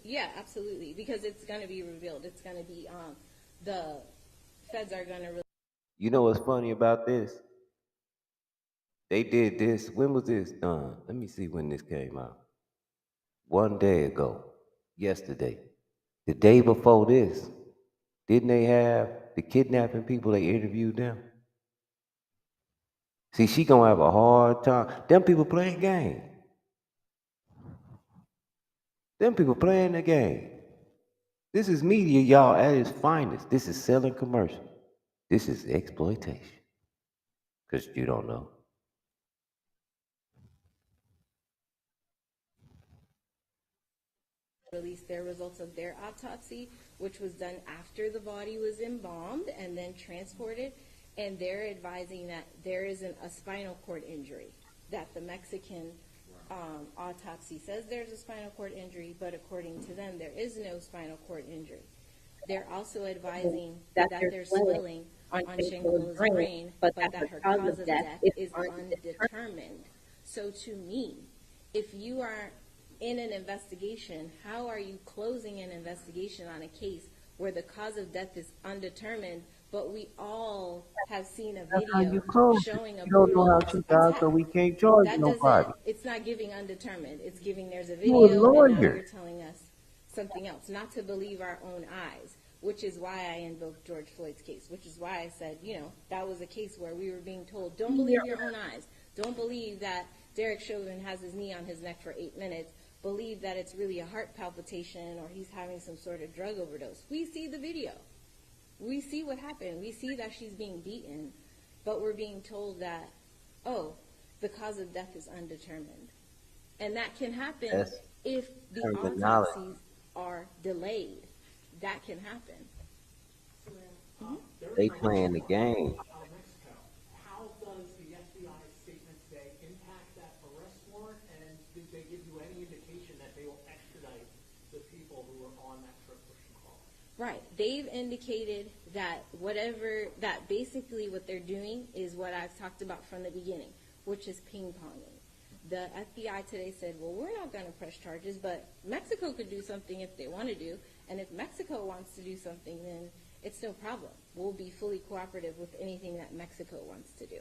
yeah, absolutely, because it's going to be revealed. It's going to be, the feds are going to. You know what's funny about this? They did this. When was this done? Let me see when this came out. 1 day ago. Yesterday. The day before this, didn't they have the kidnapping people? They interviewed them. See, she gonna have a hard time. Them people playing game. Them people playing the game. This is media, y'all, at its finest. This is selling commercial. This is exploitation. Because you don't know. Released their results of their autopsy, which was done after the body was embalmed and then transported, and they're advising that there isn't a spinal cord injury, that the Mexican autopsy says there's a spinal cord injury, but according to them, there is no spinal cord injury. They're also advising that there's swelling on Shankula's brain, but that her cause of death is undetermined. So to me, if you are in an investigation, how are you closing an investigation on a case where the cause of death is undetermined, but we all have seen a video showing a brutal attack? So we can't charge That nobody. doesn't, it's not giving undetermined. It's giving there's a You a video and now lawyer. you're telling us something else, not to believe our own eyes, which is why I invoked George Floyd's case, which is why I said, that was a case where we were being told, don't believe your own eyes. Don't believe that Derek Chauvin has his knee on his neck for 8 minutes. Believe that it's really a heart palpitation or he's having some sort of drug overdose. We see the video. We see what happened. We see that she's being beaten, but we're being told that, oh, the cause of death is undetermined. And that can happen if the autopsies are delayed. That can happen. They playing the game. How does the FBI statement today impact that arrest warrant, and did they give you any indication that they will extradite the people who were on that trip pushing call? Right. They've indicated that that basically what they're doing is what I've talked about from the beginning, which is ping-ponging. The FBI today said, well, we're not going to press charges, but Mexico could do something if they want to do, and if Mexico wants to do something, then it's no problem. We'll be fully cooperative with anything that Mexico wants to do.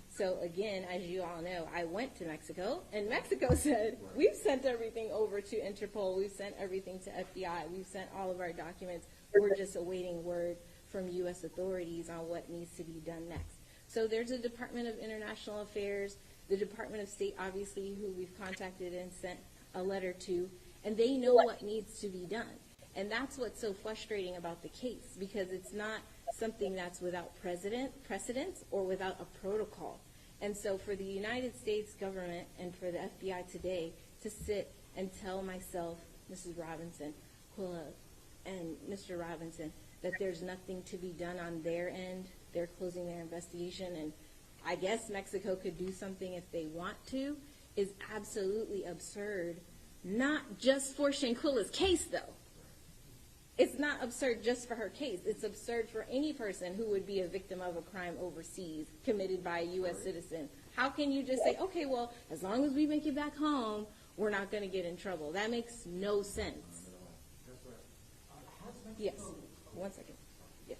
So again, as you all know, I went to Mexico, and Mexico said, we've sent everything over to Interpol, we've sent everything to FBI, we've sent all of our documents, we're just awaiting word from U.S. authorities on what needs to be done next. So there's a Department of International Affairs, the Department of State, obviously, who we've contacted and sent a letter to, and they know what needs to be done. And that's what's so frustrating about the case, because it's not something that's without precedence or without a protocol. And so for the United States government and for the FBI today to sit and tell myself, Mrs. Robinson, and Mr. Robinson, that there's nothing to be done on their end, they're closing their investigation, and I guess Mexico could do something if they want to, is absolutely absurd. Not just for Shankula's case, though. It's not absurd just for her case. It's absurd for any person who would be a victim of a crime overseas committed by a U.S. citizen. How can you just say, okay, well, as long as we make it back home, we're not going to get in trouble? That makes no sense. Yes. 1 second. Yes.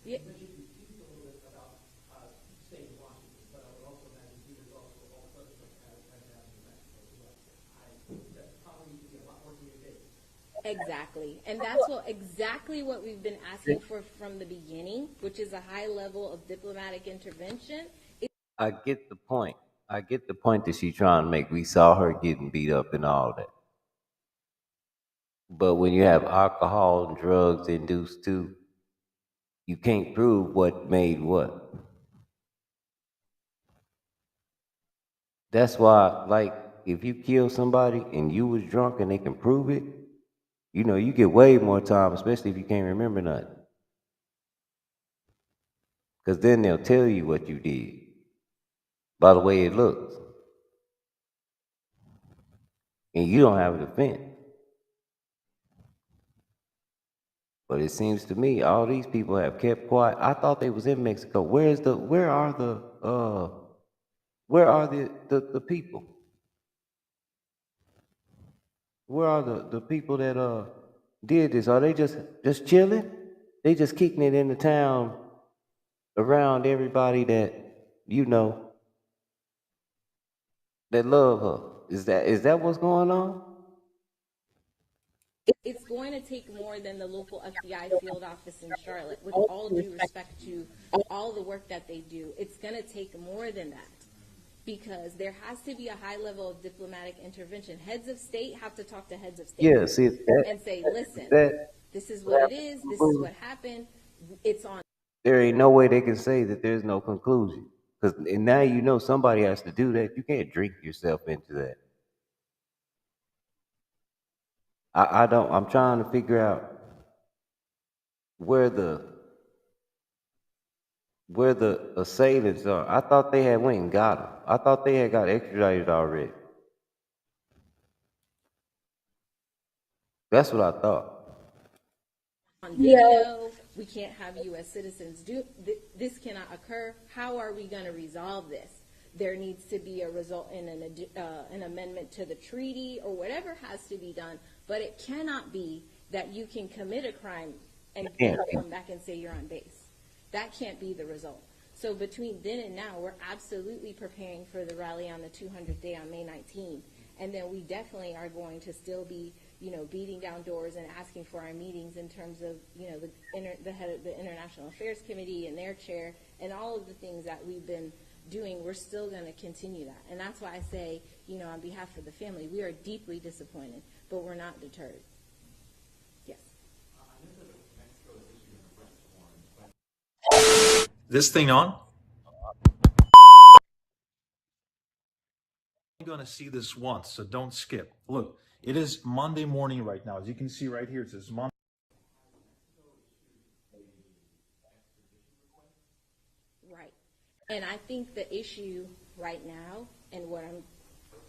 Yeah. Exactly. And that's exactly what we've been asking for from the beginning, which is a high level of diplomatic intervention. I get the point. I get the point that she's trying to make. We saw her getting beat up and all that. But when you have alcohol and drugs induced too, you can't prove what made what. That's why, like, if you kill somebody and you was drunk and they can prove it, you get way more time, especially if you can't remember nothing. Because then they'll tell you what you did by the way it looks. And you don't have a defense. But it seems to me all these people have kept quiet. I thought they was in Mexico. Where are the people? Where are the people that did this? Are they just chilling? They just kicking it in the town around everybody that you know that love her. Is that what's going on? It's going to take more than the local FBI field office in Charlotte, with all due respect to all the work that they do. It's going to take more than that, because there has to be a high level of diplomatic intervention. Heads of state have to talk to heads of state Yeah, see and say, listen, that this is what it is, this is what happened, it's on. there ain't no way they can say that there's no conclusion. Because now you know somebody has to do that. You can't drink yourself into that. I'm trying to figure out where the assailants are. I thought they had went and got them. I thought they had got extradited already. That's what I thought. On video, we can't have U.S. citizens do this. Cannot occur. How are we going to resolve this? There needs to be a result in an amendment to the treaty or whatever has to be done. But it cannot be that you can commit a crime and come back and say you're on base. That can't be the result. So between then and now, we're absolutely preparing for the rally on the 200th day on May 19th. And then we definitely are going to still be, beating down doors and asking for our meetings in terms of, the head of the International Affairs Committee and their chair and all of the things that we've been doing. We're still going to continue that. And that's why I say, on behalf of the family, we are deeply disappointed, but we're not deterred. Yes. This thing on? You're going to see this once, so don't skip. Look, it is Monday morning right now. As you can see right here, it says Monday. Right. And I think the issue right now, and what I'm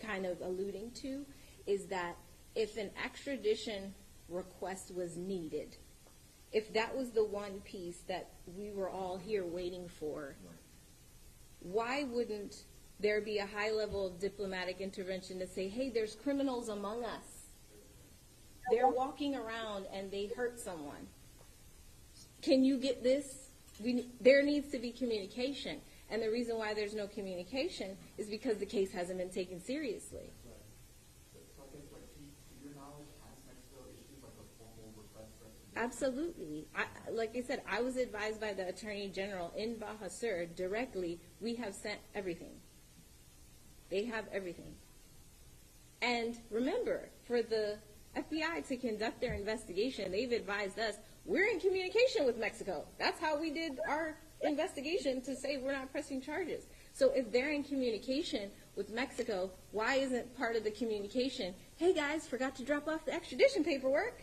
kind of alluding to, is that if an extradition request was needed, if that was the one piece that we were all here waiting for, why wouldn't there be a high level of diplomatic intervention to say, hey, there's criminals among us. They're walking around and they hurt someone. Can you get this? There needs to be communication. And the reason why there's no communication is because the case hasn't been taken seriously. Absolutely. Like I said, I was advised by the Attorney General in Baja Sur directly, we have sent everything. They have everything. And remember, for the FBI to conduct their investigation, they've advised us, we're in communication with Mexico. That's how we did our investigation, to say we're not pressing charges. So if they're in communication with Mexico, why isn't part of the communication, hey guys, forgot to drop off the extradition paperwork?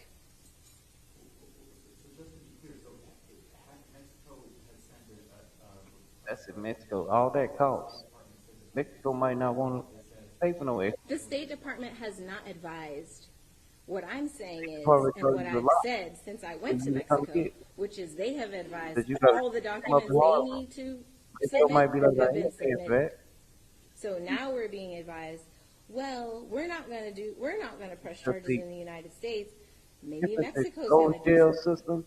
That's in Mexico. All that costs. Mexico might not want to pay for no extra. The State Department has not advised. What I'm saying is, Probably and what I've said since I went to Mexico, which is they have advised all the documents they need to submit have been submitted. So now we're being advised, well, we're not going to press charges in the United States. Maybe Mexico's going to do something.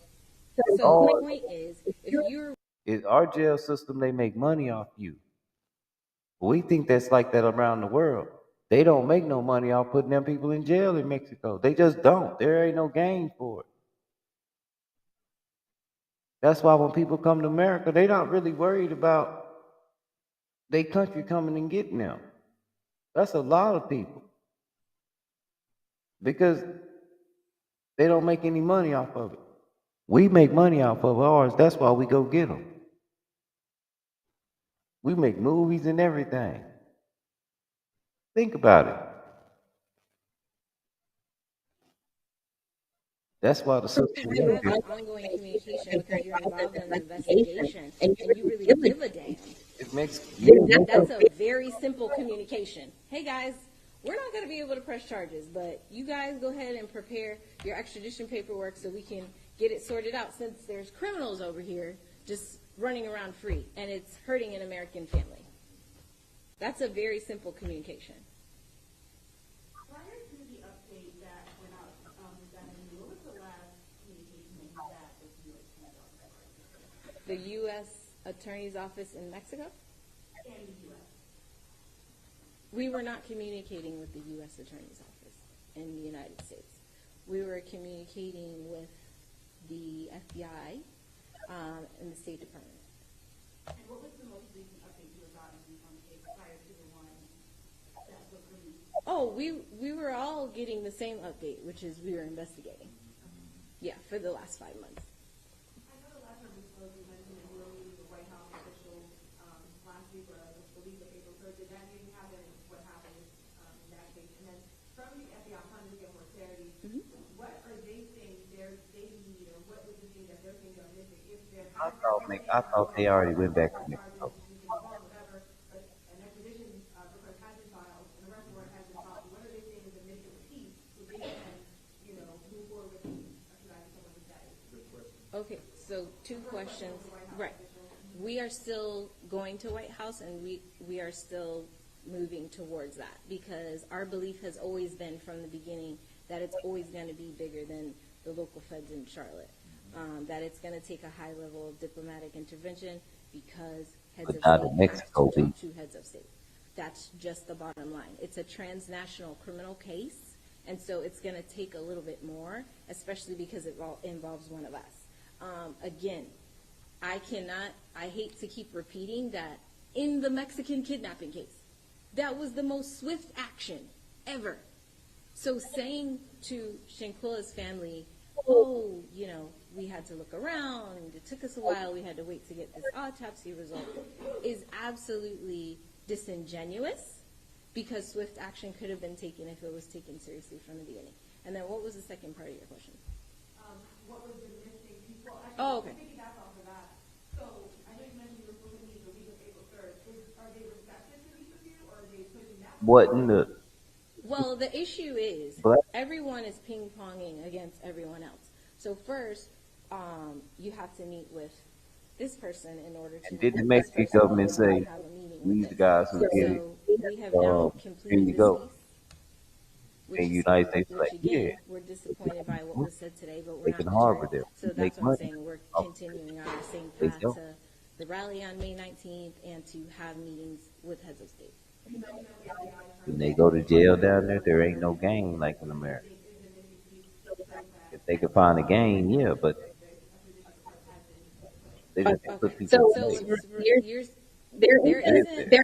So the point is, if you're our jail system, they make money off you. We think that's like that around the world. They don't make no money off putting them people in jail in Mexico. They just don't. There ain't no gain for it. That's why when people come to America, they're not really worried about their country coming and getting them. That's a lot of people. Because they don't make any money off of it. We make money off of ours. That's why we go get them. We make movies and everything. Think about it. That's why the system you have ongoing communication because you're involved in an investigation and you really give a damn. It makes That's a very simple communication. Hey guys, we're not going to be able to press charges, but you guys go ahead and prepare your extradition paperwork so we can get it sorted out, since there's criminals over here just running around free, and it's hurting an American family. That's a very simple communication. Prior to the update that went out this afternoon, what was the last communication that was The U.S. Attorney's Office in Mexico? And the U.S. We were not communicating with the U.S. Attorney's Office in the United States. We were communicating with the FBI and the State Department. And what was the most recent update you got on the case prior to the one that was released? Oh, we were all getting the same update, which is we were investigating. Yeah, for the last 5 months. I know the last time we spoke, you mentioned that you were meeting the White House officials last week, or the week of April 3rd. Did that meeting happen? What happened in that case? And then from the FBI, trying to get more clarity, what are they saying they need, or what would you think that they're thinking are missing? If they're I thought they already went back to Mexico. whatever, but an extradition request has been filed, an arrest warrant has been filed. What are they saying is the missing piece so they can, move forward with extraditing someone with that? Okay, so 2 questions. Right. We are still going to White House, and we are still moving towards that, because our belief has always been from the beginning that it's always going to be bigger than the local feds in Charlotte, that it's going to take a high level of diplomatic intervention, because heads of state have to talk to heads of state. That's just the bottom line. It's a transnational criminal case, and so it's going to take a little bit more, especially because it involves one of us. Again, I hate to keep repeating that in the Mexican kidnapping case, that was the most swift action ever. So saying to Shanquilla's family, oh, we had to look around, it took us a while, we had to wait to get this autopsy result, is absolutely disingenuous, because swift action could have been taken if it was taken seriously from the beginning. And then what was the second part of your question? What was the missing people? Actually, Oh, okay. Piggyback off of that. So I know you mentioned you were supposed to meet the week of April 3rd. Are they receptive to meet with you, or are they pushing that? What in the? Well, the issue is everyone is ping-ponging against everyone else. So first, you have to meet with this person in order to. Did the Mexican government say these guys who did it? We have now completed this case. In the United States, Which like, again, yeah, we're disappointed by what was said today, but we're they can not harbor deterred. them. So that's Make what I'm money. saying. We're continuing on the same path to the rally on May 19th and to have meetings with heads of state. When they go to jail down there ain't no game like in America. If they could find a game, yeah, but they just put people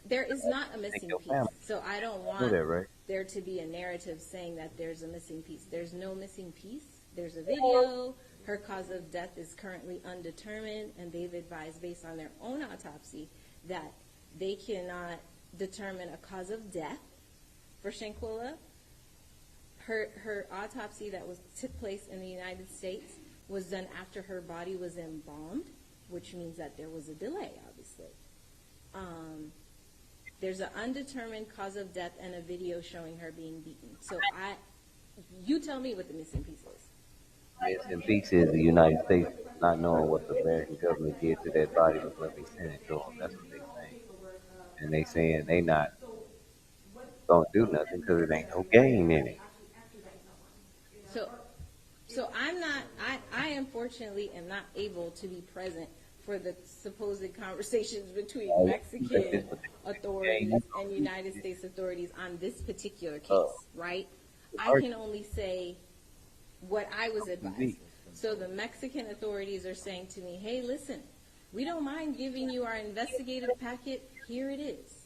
there is not a missing piece. So I don't want there to be a narrative saying that there's a missing piece. There's no missing piece. There's a video. Her cause of death is currently undetermined, and they've advised, based on their own autopsy, that they cannot determine a cause of death for Shanquilla. Her autopsy that took place in the United States was done after her body was embalmed, which means that there was a delay, obviously. There's an undetermined cause of death and a video showing her being beaten. So you tell me what the missing piece is. Missing piece is the United States not knowing what the American government did to that body before they sent it to them. That's what they saying. And they saying they not gonna do nothing because it ain't no game in it. So I unfortunately am not able to be present for the supposed conversations between Mexican authorities and United States authorities on this particular case, right? I can only say what I was advised. So the Mexican authorities are saying to me, hey, listen, we don't mind giving you our investigative packet. Here it is.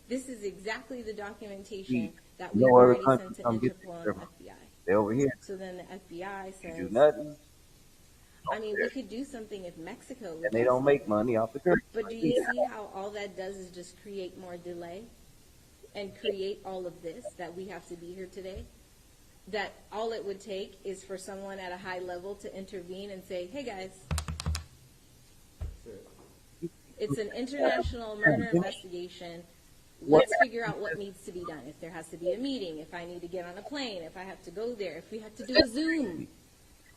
This is exactly the documentation that we already sent to Interpol and FBI. They over here. So then the FBI says, do nothing. I mean, we could do something if Mexico would. And they don't make money off the currency. But do you see how all that does is just create more delay and create all of this, that we have to be here today? That all it would take is for someone at a high level to intervene and say, hey guys, it's an international murder investigation. Let's figure out what needs to be done. If there has to be a meeting, if I need to get on a plane, if I have to go there, if we have to do a Zoom.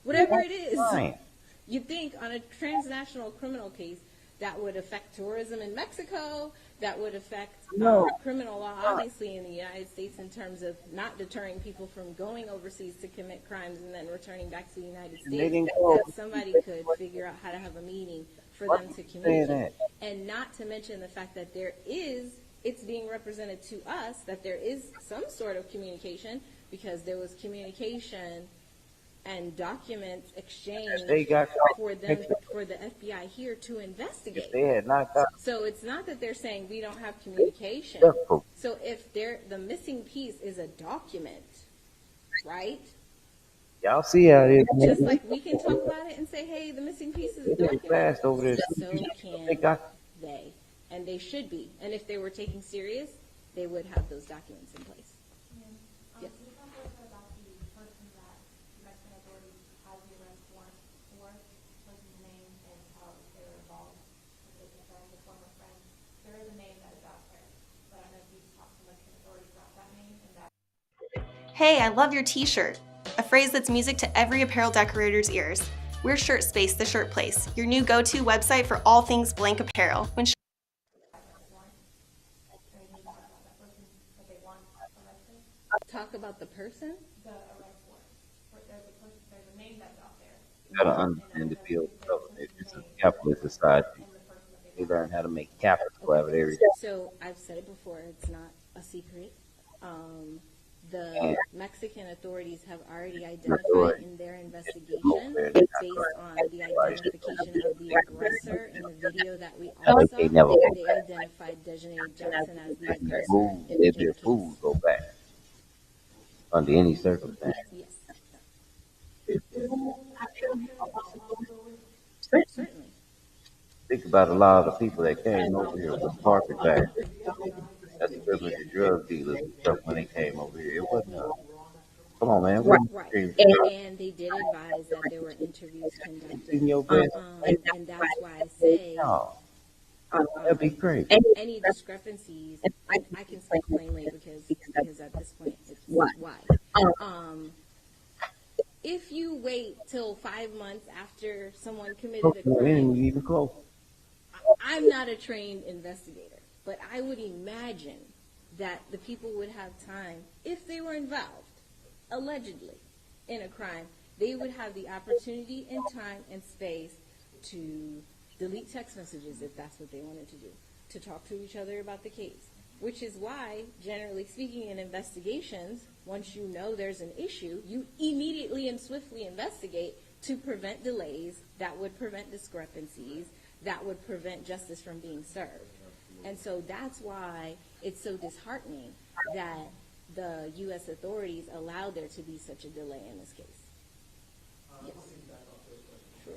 whatever it is. Fine. You'd think on a transnational criminal case that would affect tourism in Mexico, that would affect criminal law, obviously, in the United States in terms of not deterring people from going overseas to commit crimes and then returning back to the United States, that somebody could figure out how to have a meeting for them to communicate. And not to mention the fact that it's being represented to us that there is some sort of communication, because there was communication and documents exchanged for the FBI here to investigate. If they had not got, so it's not that they're saying we don't have communication. So if the missing piece is a document, right? y'all see how it is. Just like we can talk about it and say, hey, the missing piece is a document. Fast over there. So can they. And they should be. And if they were taken serious, they would have those documents in place. Yes. Hey, I love your t-shirt. A phrase that's music to every apparel decorator's ears. We're Shirt Space, the shirt place, your new go-to website for all things blank apparel. Talk about the person? You gotta understand the field of government. It's a capitalist society. They learn how to make capital out of everything. So I've said it before, it's not a secret. The Mexican authorities have already identified in their investigation, based on the identification of the aggressor in the video that we all saw, they identified Dejanay Johnson as the aggressor. They'd be a fool to go back under any circumstance. Yes. Certainly. Think about a lot of the people that came over here with carpet bags. That's equivalent to drug dealers and stuff when they came over here. It wasn't come on, man. Right. And they did advise that there were interviews conducted. And that's why I say that'd be great. Any discrepancies, I can speak plainly because at this point it's why. If you wait till 5 months after someone committed a crime, even close. I'm not a trained investigator, but I would imagine that the people would have time, if they were involved, allegedly, in a crime, they would have the opportunity and time and space to delete text messages if that's what they wanted to do, to talk to each other about the case. Which is why, generally speaking, in investigations, once you know there's an issue, you immediately and swiftly investigate to prevent delays, that would prevent discrepancies, that would prevent justice from being served. And so that's why it's so disheartening that the U.S. authorities allowed there to be such a delay in this case. Yes. Sure.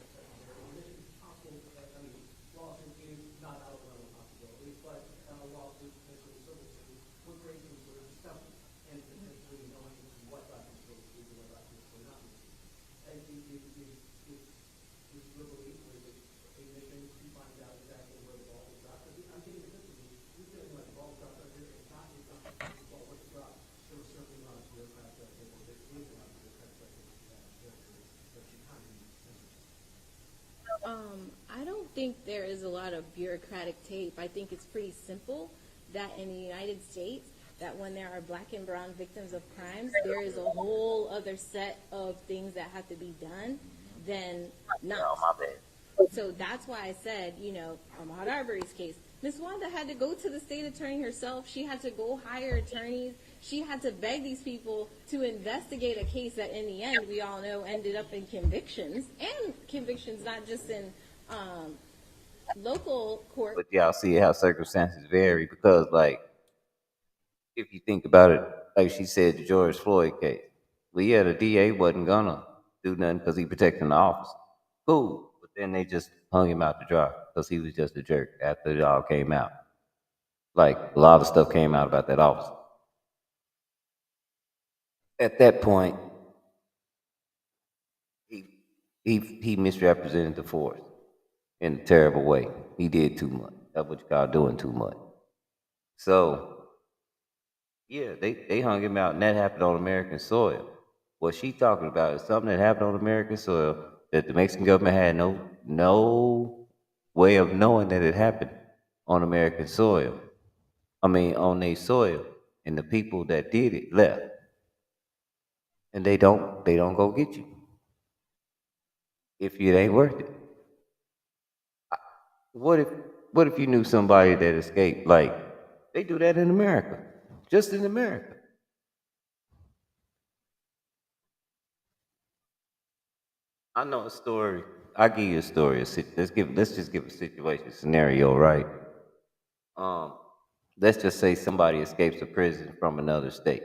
I don't think there is a lot of bureaucratic tape. I think it's pretty simple that in the United States, that when there are black and brown victims of crimes, there is a whole other set of things that have to be done than not. Oh, my bad. So that's why I said, Ahmaud Arbery's case, Ms. Wanda had to go to the state attorney herself. She had to go hire attorneys. She had to beg these people to investigate a case that in the end, we all know, ended up in convictions. And convictions not just in local court. But y'all see how circumstances vary because, like, if you think about it, like she said, the George Floyd case. Well, yeah, the DA wasn't gonna do nothing because he protecting the officer. Cool. But then they just hung him out to dry because he was just a jerk after it all came out. Like, a lot of stuff came out about that officer. At that point, he misrepresented the force in a terrible way. He did too much. That's what you call doing too much. So, yeah, they hung him out, and that happened on American soil. What she talking about is something that happened on American soil that the Mexican government had no way of knowing that it happened on American soil. I mean, on their soil, and the people that did it left, and they don't go get you if it ain't worth it. What if what if you knew somebody that escaped? Like they do that in America, just in America. I know a story. I give you a story. Let's just give a situation scenario, right? Um, let's just say somebody escapes a prison from another state,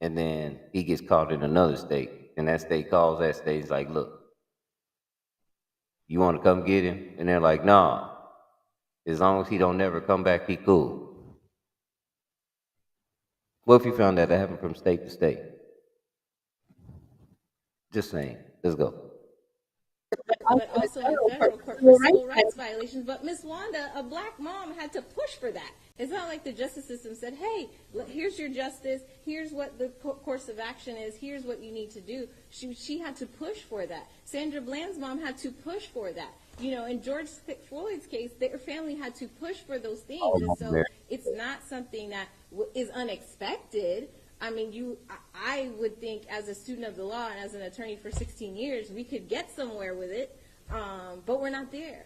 and then he gets caught in another state, and that state calls that state. He's like, "Look, you want to come get him?" And they're like, "Nah, as long as he don't never come back, he cool." What if you found that happened from state to state? Just saying. Let's go. But also in federal court for civil rights violations. But Miss Wanda, a black mom, had to push for that. It's not like the justice system said, hey, here's your justice, here's what the course of action is, here's what you need to do. She had to push for that. Sandra Bland's mom had to push for that. You know, in George Floyd's case, their family had to push for those things. And so it's not something that is unexpected. I mean, I would think as a student of the law and as an attorney for 16 years, we could get somewhere with it, but we're not there.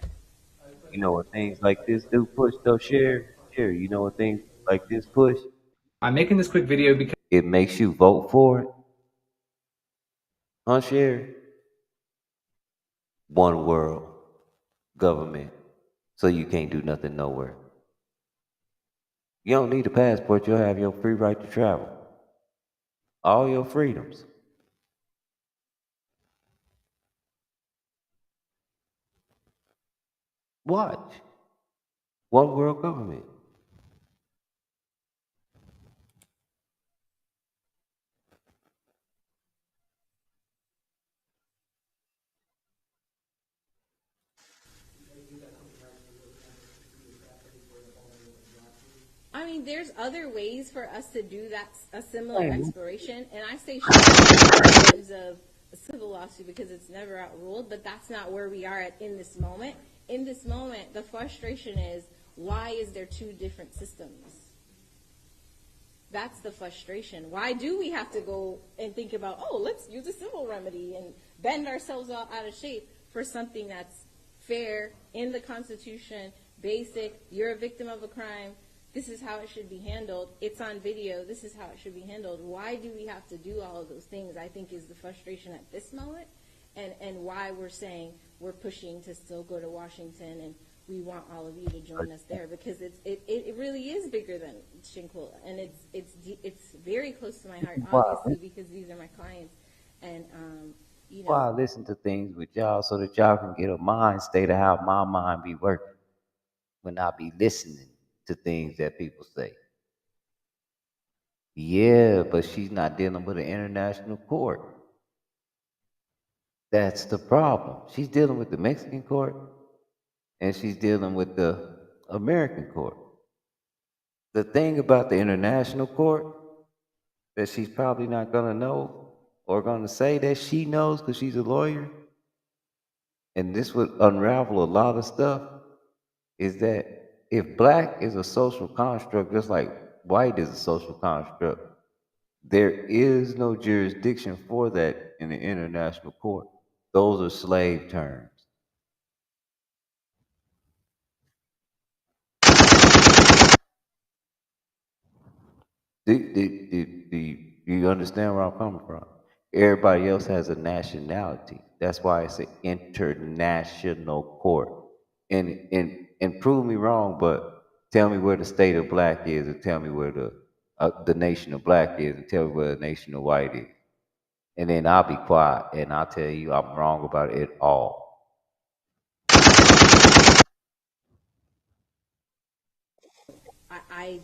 You know what things like this do push though, share? Share, you know what things like this push? I'm making this quick video because it makes you vote for it. Huh, share? One world government. So you can't do nothing nowhere. You don't need a passport, you'll have your free right to travel. All your freedoms. Watch. One world government. I mean, there's other ways for us to do that, a similar exploration, and I say in terms of a civil lawsuit because it's never outruled, but that's not where we are in this moment. In this moment, the frustration is, why is there two different systems? That's the frustration. Why do we have to go and think about, oh, let's use a civil remedy and bend ourselves all out of shape for something that's fair, in the Constitution, basic, you're a victim of a crime, this is how it should be handled, it's on video, this is how it should be handled. Why do we have to do all of those things, I think, is the frustration at this moment, and why we're saying we're pushing to still go to Washington, and we want all of you to join us there, because it really is bigger than Shinkola, and it's very close to my heart, obviously, because these are my clients, and you know. Why I listen to things with y'all so that y'all can get a mind state of how my mind be working when I be listening to things that people say. Yeah, but she's not dealing with an international court. That's the problem. She's dealing with the Mexican court and she's dealing with the American court. The thing about the international court that she's probably not going to know or going to say that she knows because she's a lawyer, and this would unravel a lot of stuff, is that if black is a social construct, just like white is a social construct, there is no jurisdiction for that in the international court. Those are slave terms. Do you understand where I'm coming from? Everybody else has a nationality. That's why it's an international court. And prove me wrong, but tell me where the state of black is, and tell me where the nation of black is, and tell me where the nation of white is. And then I'll be quiet and I'll tell you I'm wrong about it all. I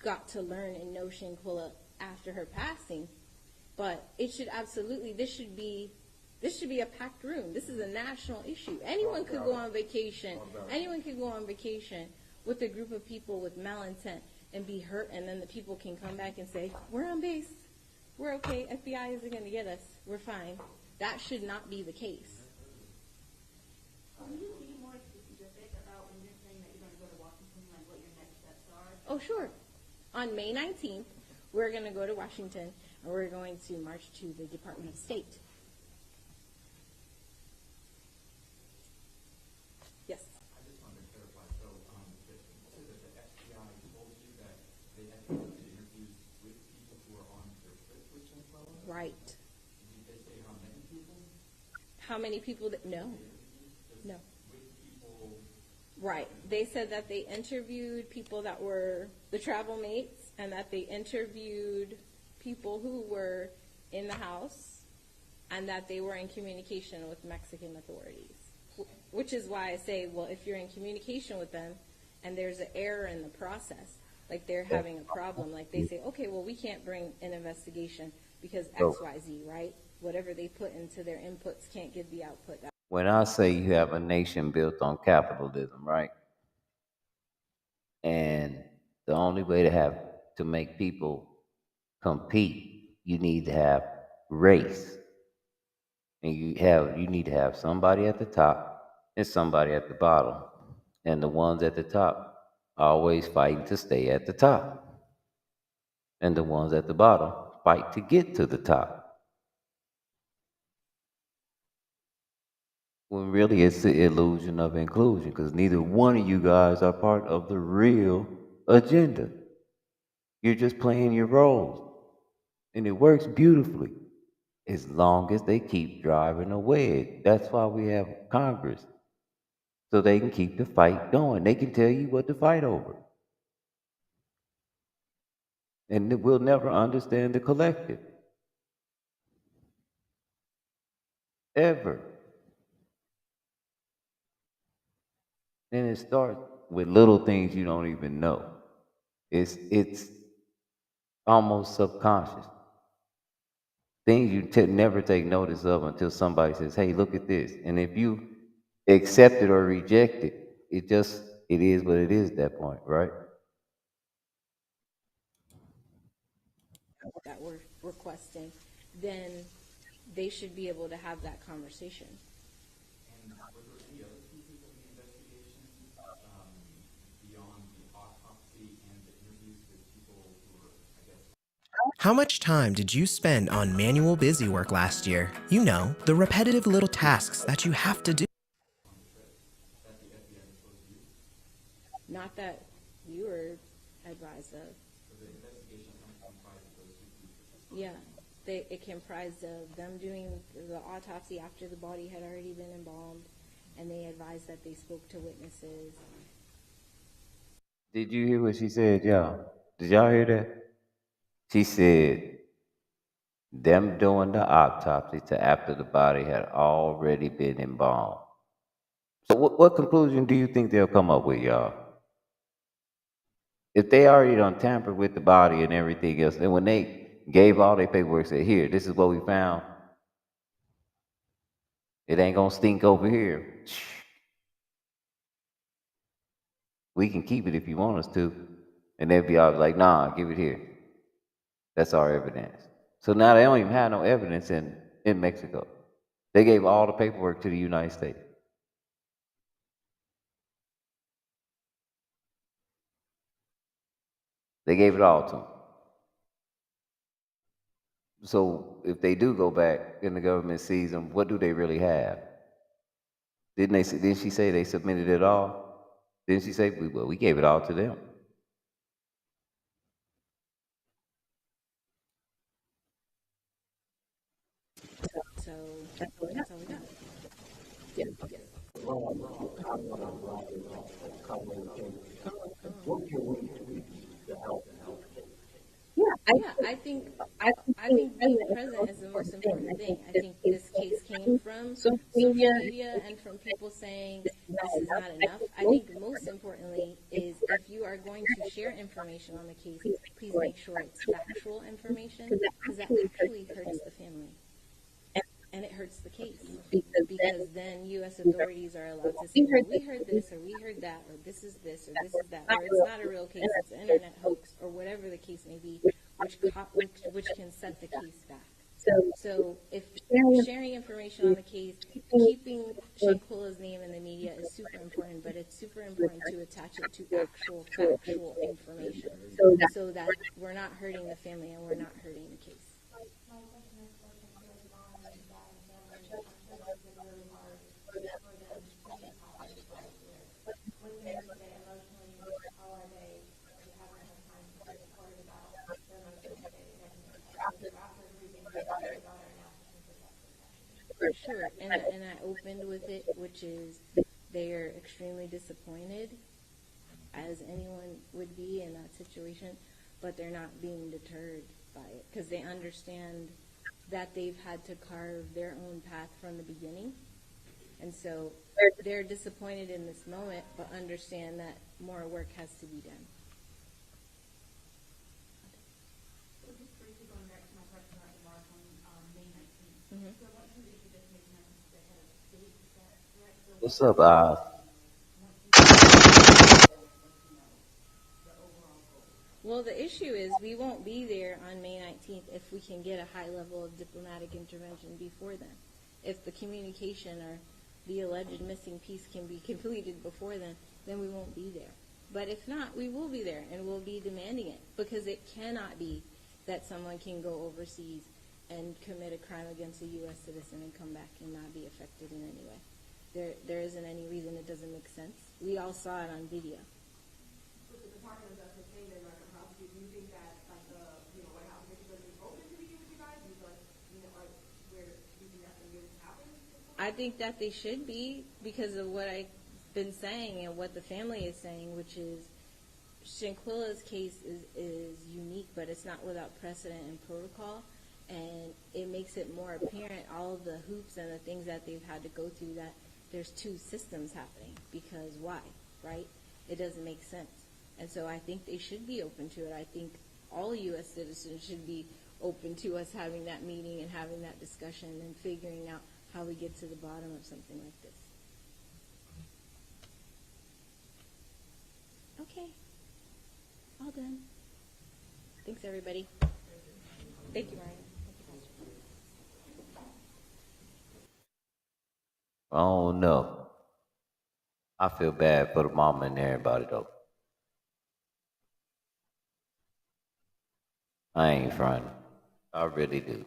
got to learn and know Shinkola after her passing, but it should absolutely, this should be a packed room. This is a national issue. Anyone could go on vacation. Anyone could go on vacation with a group of people with malintent and be hurt, and then the people can come back and say, we're on base. we're okay. FBI isn't going to get us. We're fine. That should not be the case. Can you be more specific about when you're saying that you're going to go to Washington, like what your next steps are? Oh, sure. On May 19th, we're going to go to Washington, and we're going to march to the Department of State. Yes. I just wanted to clarify. So, you said that the FBI told you that they had conducted interviews with people who are on their trip with Venezuela? Right. Did they say how many people? How many people that? No. No. With people. Right. They said that they interviewed people that were the travel mates, and that they interviewed people who were in the house, and that they were in communication with Mexican authorities. Which is why I say, well, if you're in communication with them and there's an error in the process, like they're having a problem, like they say, okay, well, we can't bring an investigation because X, Y, Z, right? Whatever they put into their inputs can't give the output. When I say you have a nation built on capitalism, right? And the only way to make people compete, you need to have race. And you need to have somebody at the top and somebody at the bottom. And the ones at the top are always fighting to stay at the top. And the ones at the bottom fight to get to the top. When really it's the illusion of inclusion, because neither one of you guys are part of the real agenda. You're just playing your roles. And it works beautifully as long as they keep driving a wedge. That's why we have Congress. So they can keep the fight going. They can tell you what to fight over. And we'll never understand the collective. Ever. And it starts with little things you don't even know. It's almost subconscious. Things you never take notice of until somebody says, hey, look at this. And if you accept it or reject it, it is what it is at that point, right? That we're requesting, then they should be able to have that conversation. And were there any other pieces of the investigation beyond the autopsy and the interviews with people who were, I guess? How much time did you spend on manual busy work last year? You know, the repetitive little tasks that you have to do. Not that you were advised of. So the investigation kind of comprised of those two pieces? Yeah. It comprised of them doing the autopsy after the body had already been embalmed, and they advised that they spoke to witnesses. Did you hear what she said, y'all? Did y'all hear that? She said them doing the autopsy to after the body had already been embalmed. So what conclusion do you think they'll come up with, y'all? If they already done tampered with the body and everything else, then when they gave all their paperwork, said, here, this is what we found, it ain't gonna stink over here. We can keep it if you want us to. And they'd be all like, nah, give it here. That's our evidence. So now they don't even have no evidence in Mexico. They gave all the paperwork to the United States. They gave it all to them. So if they do go back and the government sees them, what do they really have? Didn't she say they submitted it all? Didn't she say, well, we gave it all to them? So that's all we got. Yeah. I think being present is the most important thing. I think this case came from social media and from people saying this is not enough. I think most importantly is if you are going to share information on the case, please make sure it's factual information, because that actually hurts the family. And it hurts the case, because then U.S. authorities are allowed to say, well, we heard this, or we heard that, or this is this, or this is that, or it's not a real case, it's an internet hoax, or whatever the case may be, which can set the case back. So if sharing information on the case, keeping Shanquilla's name in the media is super important, but it's super important to attach it to actual factual information so that we're not hurting the family and we're not hurting the case. Sure, and I opened with it, which is they are extremely disappointed, as anyone would be in that situation, but they're not being deterred by it because they understand that they've had to carve their own path from the beginning, and so they're disappointed in this moment, but understand that more work has to be done. What's up, Oz? Well, the issue is we won't be there on May 19th if we can get a high level of diplomatic intervention before then. If the communication or the alleged missing piece can be completed before then we won't be there. But if not, we will be there and we'll be demanding it because it cannot be that someone can go overseas and commit a crime against a U.S. citizen and come back and not be affected in any way. There isn't any reason it doesn't make sense. We all saw it on video. So the Department of Justice saying they're not going to prosecute, do you think that like the White House is going to be open to meeting with you guys? Do you feel like where do you think that's going to happen? I think that they should be because of what I've been saying and what the family is saying, which is Shanquilla's case is unique, but it's not without precedent and protocol, and it makes it more apparent all of the hoops and the things that they've had to go through that there's two systems happening because why, right? It doesn't make sense. And so I think they should be open to it. I think all U.S. citizens should be open to us having that meeting and having that discussion and figuring out how we get to the bottom of something like this. Okay. All done. Thanks, everybody. Thank you, Ryan. I don't know. I feel bad for the mama and everybody though. I ain't fronting. I really do.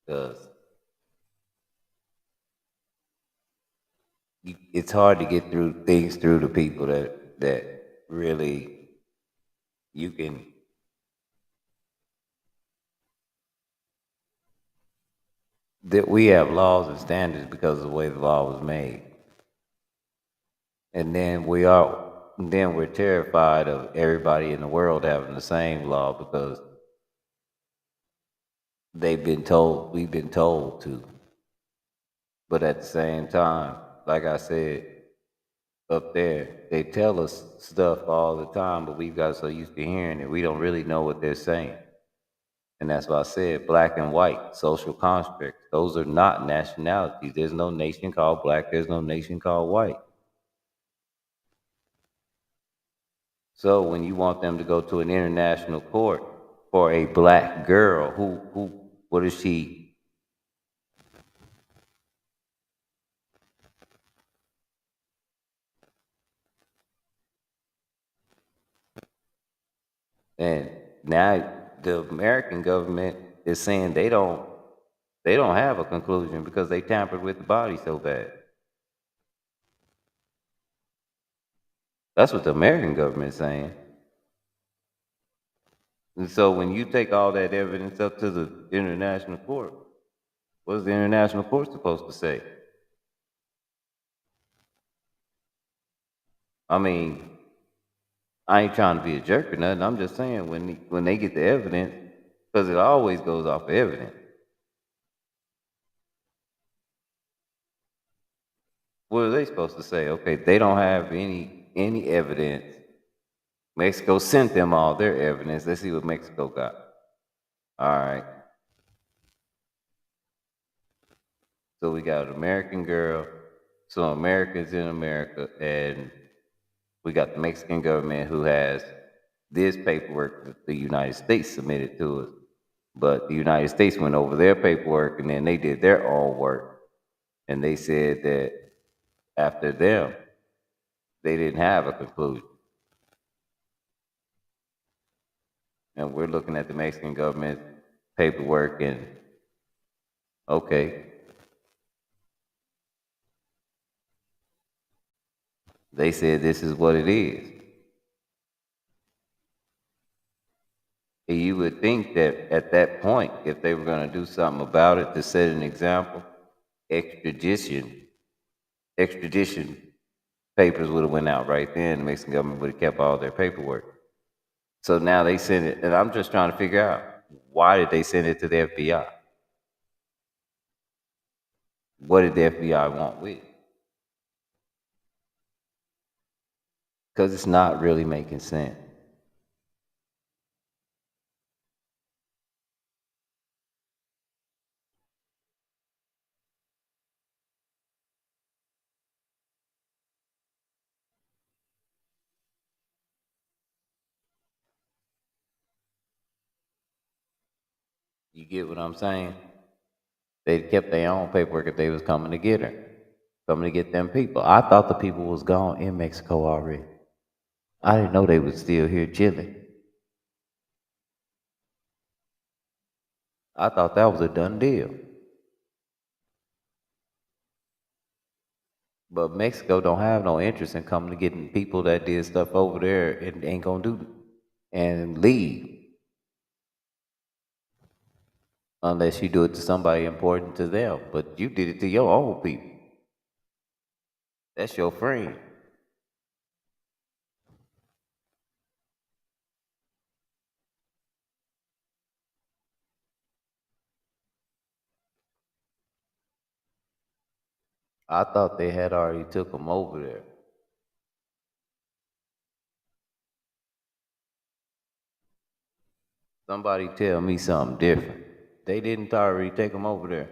Because it's hard to get through things through to people that really you can. That we have laws and standards because of the way the law was made. And then we're terrified of everybody in the world having the same law because we've been told to. But at the same time, like I said up there, they tell us stuff all the time, but we've got so used to hearing it, we don't really know what they're saying. And that's why I said black and white, social constructs. Those are not nationalities. There's no nation called black. There's no nation called white. So when you want them to go to an international court for a black girl, what is she? And now the American government is saying they don't have a conclusion because they tampered with the body so bad. That's what the American government is saying. And so when you take all that evidence up to the international court, what is the international court supposed to say? I mean, I ain't trying to be a jerk or nothing. I'm just saying when they get the evidence, because it always goes off of evidence. What are they supposed to say? Okay, they don't have any evidence. Mexico sent them all their evidence. Let's see what Mexico got. All right. So we got an American girl, some Americans in America, and We got the Mexican government who has this paperwork that the United States submitted to us. But the United States went over their paperwork and then they did their own work. And they said that after them, they didn't have a conclusion. And we're looking at the Mexican government paperwork and, okay, they said this is what it is. And you would think that at that point, if they were going to do something about it to set an example, extradition papers would have went out right then. The Mexican government would have kept all their paperwork. So now they send it, and I'm just trying to figure out, why did they send it to the FBI? What did the FBI want with it? Because it's not really making sense. You get what I'm saying? They kept their own paperwork if they was coming to get her, coming to get them people. I thought the people was gone in Mexico already. I didn't know they was still here chilling. I thought that was a done deal. But Mexico don't have no interest in coming to getting people that did stuff over there and ain't gonna do and leave. Unless you do it to somebody important to them. But you did it to your own people. That's your friend. I thought they had already took them over there. Somebody tell me something different. They didn't already take them over there.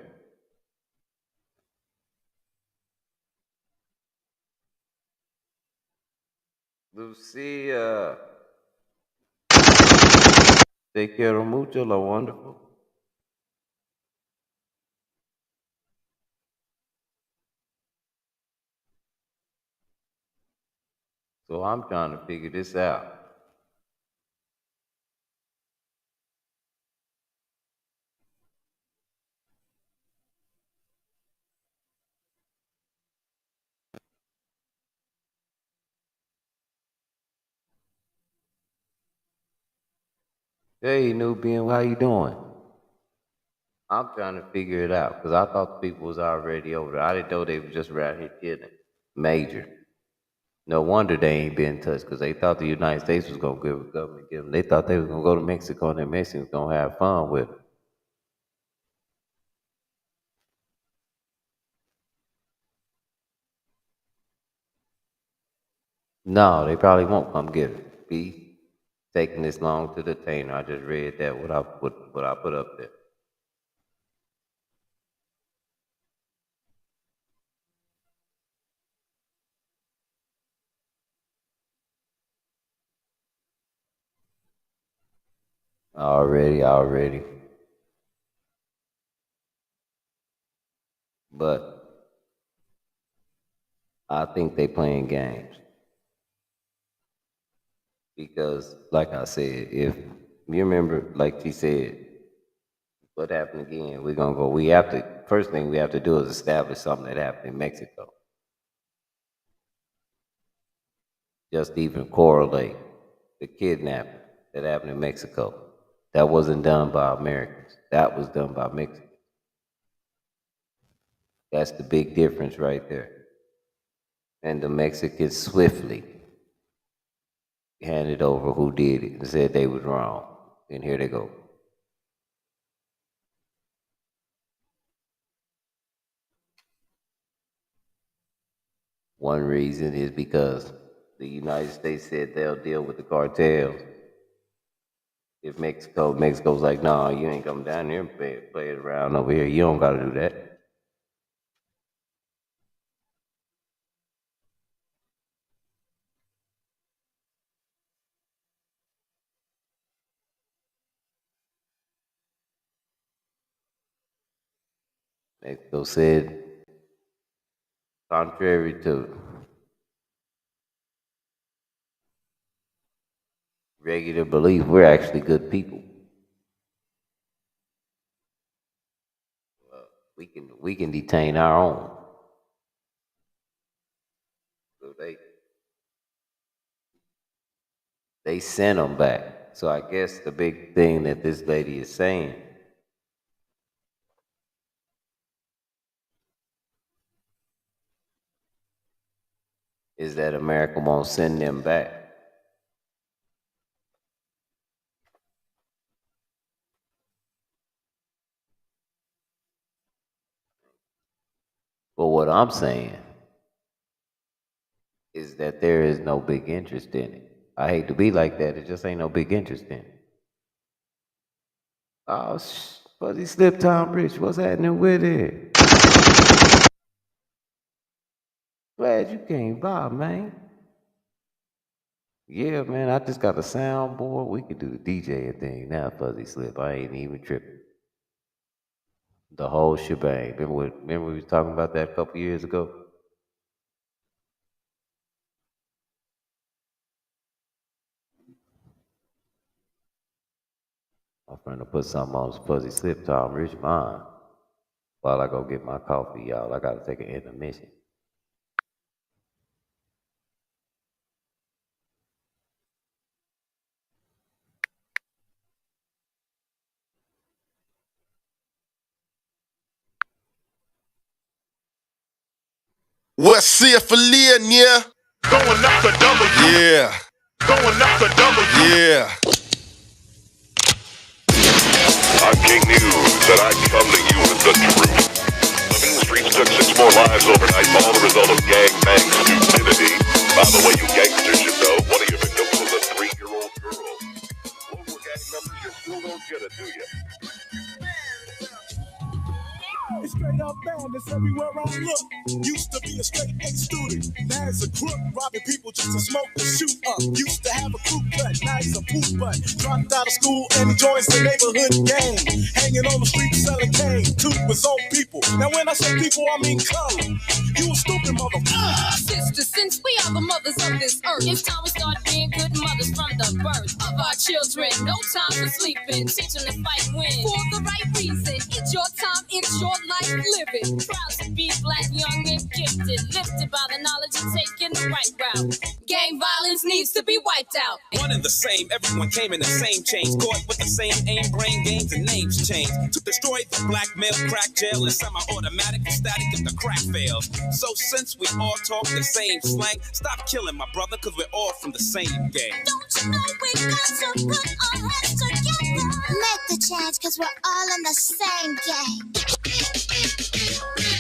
Lucia. Te quiero mucho, lo wonderful. So I'm trying to figure this out. Hey, Nubian, how you doing? I'm trying to figure it out because I thought the people was already over there. I didn't know they was just around here killing. Major. No wonder they ain't been touched because they thought the United States was gonna give government give them. They thought they was gonna go to Mexico and the Mexicans gonna have fun with them. No, they probably won't come get her. Be taking this long to detain her. I just read that what I put up there. Already. But I think they playing games. Because like I said, if you remember, like she said, what happened again, we're gonna go, first thing we have to do is establish something that happened in Mexico. Just even correlate the kidnapping that happened in Mexico. That wasn't done by Americans. That was done by Mexicans. That's the big difference right there. And the Mexicans swiftly handed over who did it and said they was wrong. And here they go. One reason is because the United States said they'll deal with the cartels. If Mexico's like, nah, you ain't coming down here and play it around over here. You don't got to do that. Mexico said, contrary to regular belief, we're actually good people. We can detain our own. So they sent them back. So I guess the big thing that this lady is saying is that America won't send them back. But what I'm saying is that there is no big interest in it. I hate to be like that. It just ain't no big interest in it. Oh, Fuzzy Slip Tom Rich, what's happening with it? Glad you came by, man. Yeah, man, I just got a soundboard. We could do the DJing thing now, Fuzzy Slip. I ain't even tripping. The whole shebang. Remember we was talking about that a couple years ago? I'm trying to put something on Fuzzy Slip Tom Rich mine while I go get my coffee, y'all. I gotta take an intermission. What's here for yeah? Going up the double. Yeah. Going up the double. Yeah. I'm King News, and I come to you with the truth. The Mean Streets took 6 more lives overnight, all the result of gang-bang stupidity. By the way, you gangsters should know, one of your victims was a 3-year-old girl. Local gang members, you still don't get it, do you? It's straight up bandits everywhere I look. Used to be a straight A student, now it's a crook, robbing people just to smoke and shoot up. Used to have a crew cut, now he's a poop butt. Dropped out of school and he joins the neighborhood gang. Hanging on the street selling cane to his own people. Now when I say people, I mean color. You a stupid motherfucker. Sisters, since we are the mothers of this earth, it's time we start being good mothers from the birth of our children. No time for sleeping, teach them to fight and win for the right reason. It's your time, it's your life, live it. Proud to be black, young and gifted, lifted by the knowledge of taking the right route. Gang violence needs to be wiped out. One and the same, everyone came in the same chains, caught with the same aim, brain games, and names changed. To destroy the blackmail, crack jail, and semi-automatic and static if the crack fails. So since we all talk the same slang, stop killing my brother, cause we're all from the same gang. Don't you know we got to put our heads together? Make the change, cause we're all in the same gang.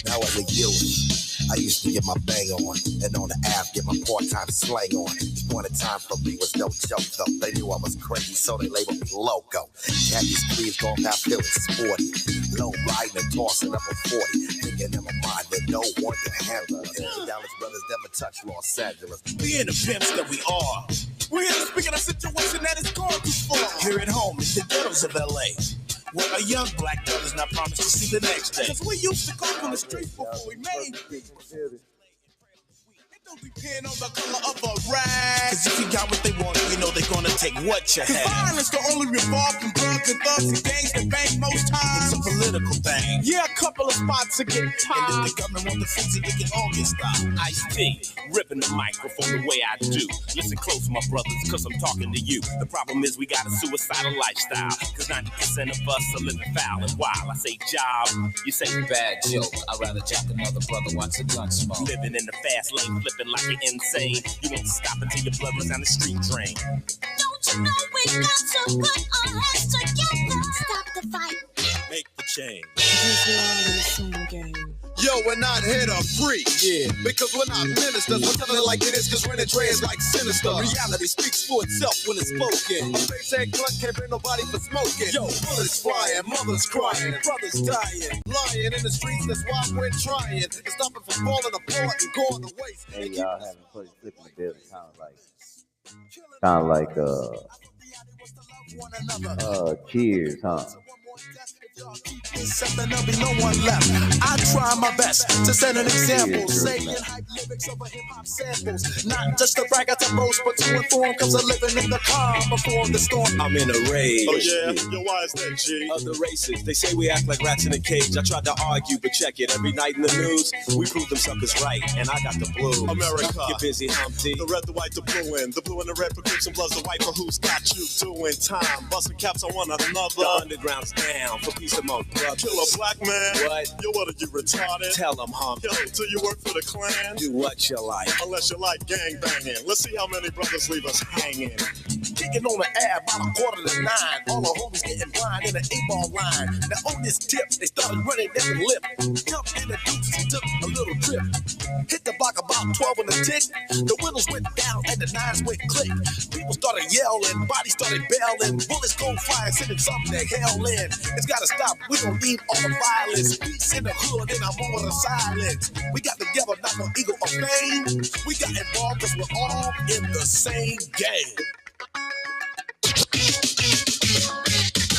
Now as a youth, I used to get my bang on, and on the app get my part-time slang on. Point of time for me was no joke though. They knew I was crazy, so they labeled me loco. Had these creeds going out feeling sporty, low riding and tossing up a 40, thinking in my mind that no one can handle it. The Dallas brothers never touched Los Angeles. We in the pimps that we are. We're here to speak of a situation that is gone too far. Here at home, it's the ghettos of LA, where a young black girl is not promised to see the next day. Cause we used to come from the streets before we made it. Don't depend on the color of a rag. Cause if you got what they want, you know they're gonna take what you have. Cause violence don't only revolve from drugs and thugs and gangs that bang most times. It's a political thing. Yeah, a couple of spots to get tied. And if the government want the fix it, they can all get stopped. Ice-T, ripping the microphone the way I do. Listen close, my brothers, cause I'm talking to you. The problem is we got a suicidal lifestyle. Cause 90% of us are living foul. And while I say job, you say bad joke. I'd rather jack another brother watch a gun smoke. Living in the fast lane, flipping like you're insane. You won't stop until your blood runs down the street drain. Don't you know we got to put our heads together? Stop the fight. Make the change. We're all in the same game. Yo, we're not here to preach. Yeah. Because we're not ministers. We're telling it like it is, cause Renner Dre is like sinister. Reality speaks for itself when it's spoken. A face head cut can't bring nobody for smoking. Yo, bullets flying, mothers crying, brothers dying. Lying in the streets, that's why we're trying to stop it from falling apart and going to waste. Hey, y'all having Fuzzy Slip in the building, kind of like Cheers, huh? Except there'll be no one left. I try my best to set an example, saying hype lyrics over hip-hop samples. Not just to brag at the most, but to inform, cause I'm living in the calm before the storm. I'm in a rage. Oh yeah? Yo, why is that, G? Of the races. They say we act like rats in a cage. I tried to argue, but check it. Every night in the news, we prove them suckers right, and I got the blues. America. Get busy, Humpty. The red, the white, the blue, and the blue and the red for Crips and Bloods, the white for who's got you doing time. Busting caps on one another. The underground's down for peace among brothers. Kill a black man? What? Yo, what are you, retarded? Tell them, Humpty. Yo, do you work for the Klan? Do what you like. Unless you like gang banging. Let's see how many brothers leave us hanging. Kicking on the air about 8:45. All the homies getting blind in an 8-ball line. Now on this tip, they started running down the lip. Jumped in the deuce and took a little trip. Hit the block about 12 in the tick. The windows went down and the nines went click. People started yelling, bodies started bailing. Bullets go flying, sending something to hell in. It's gotta stop, we don't need all the violence. Peace in the hood and I'm on the silence. We got together, not no ego or fame. We got involved cause we're all in the same game.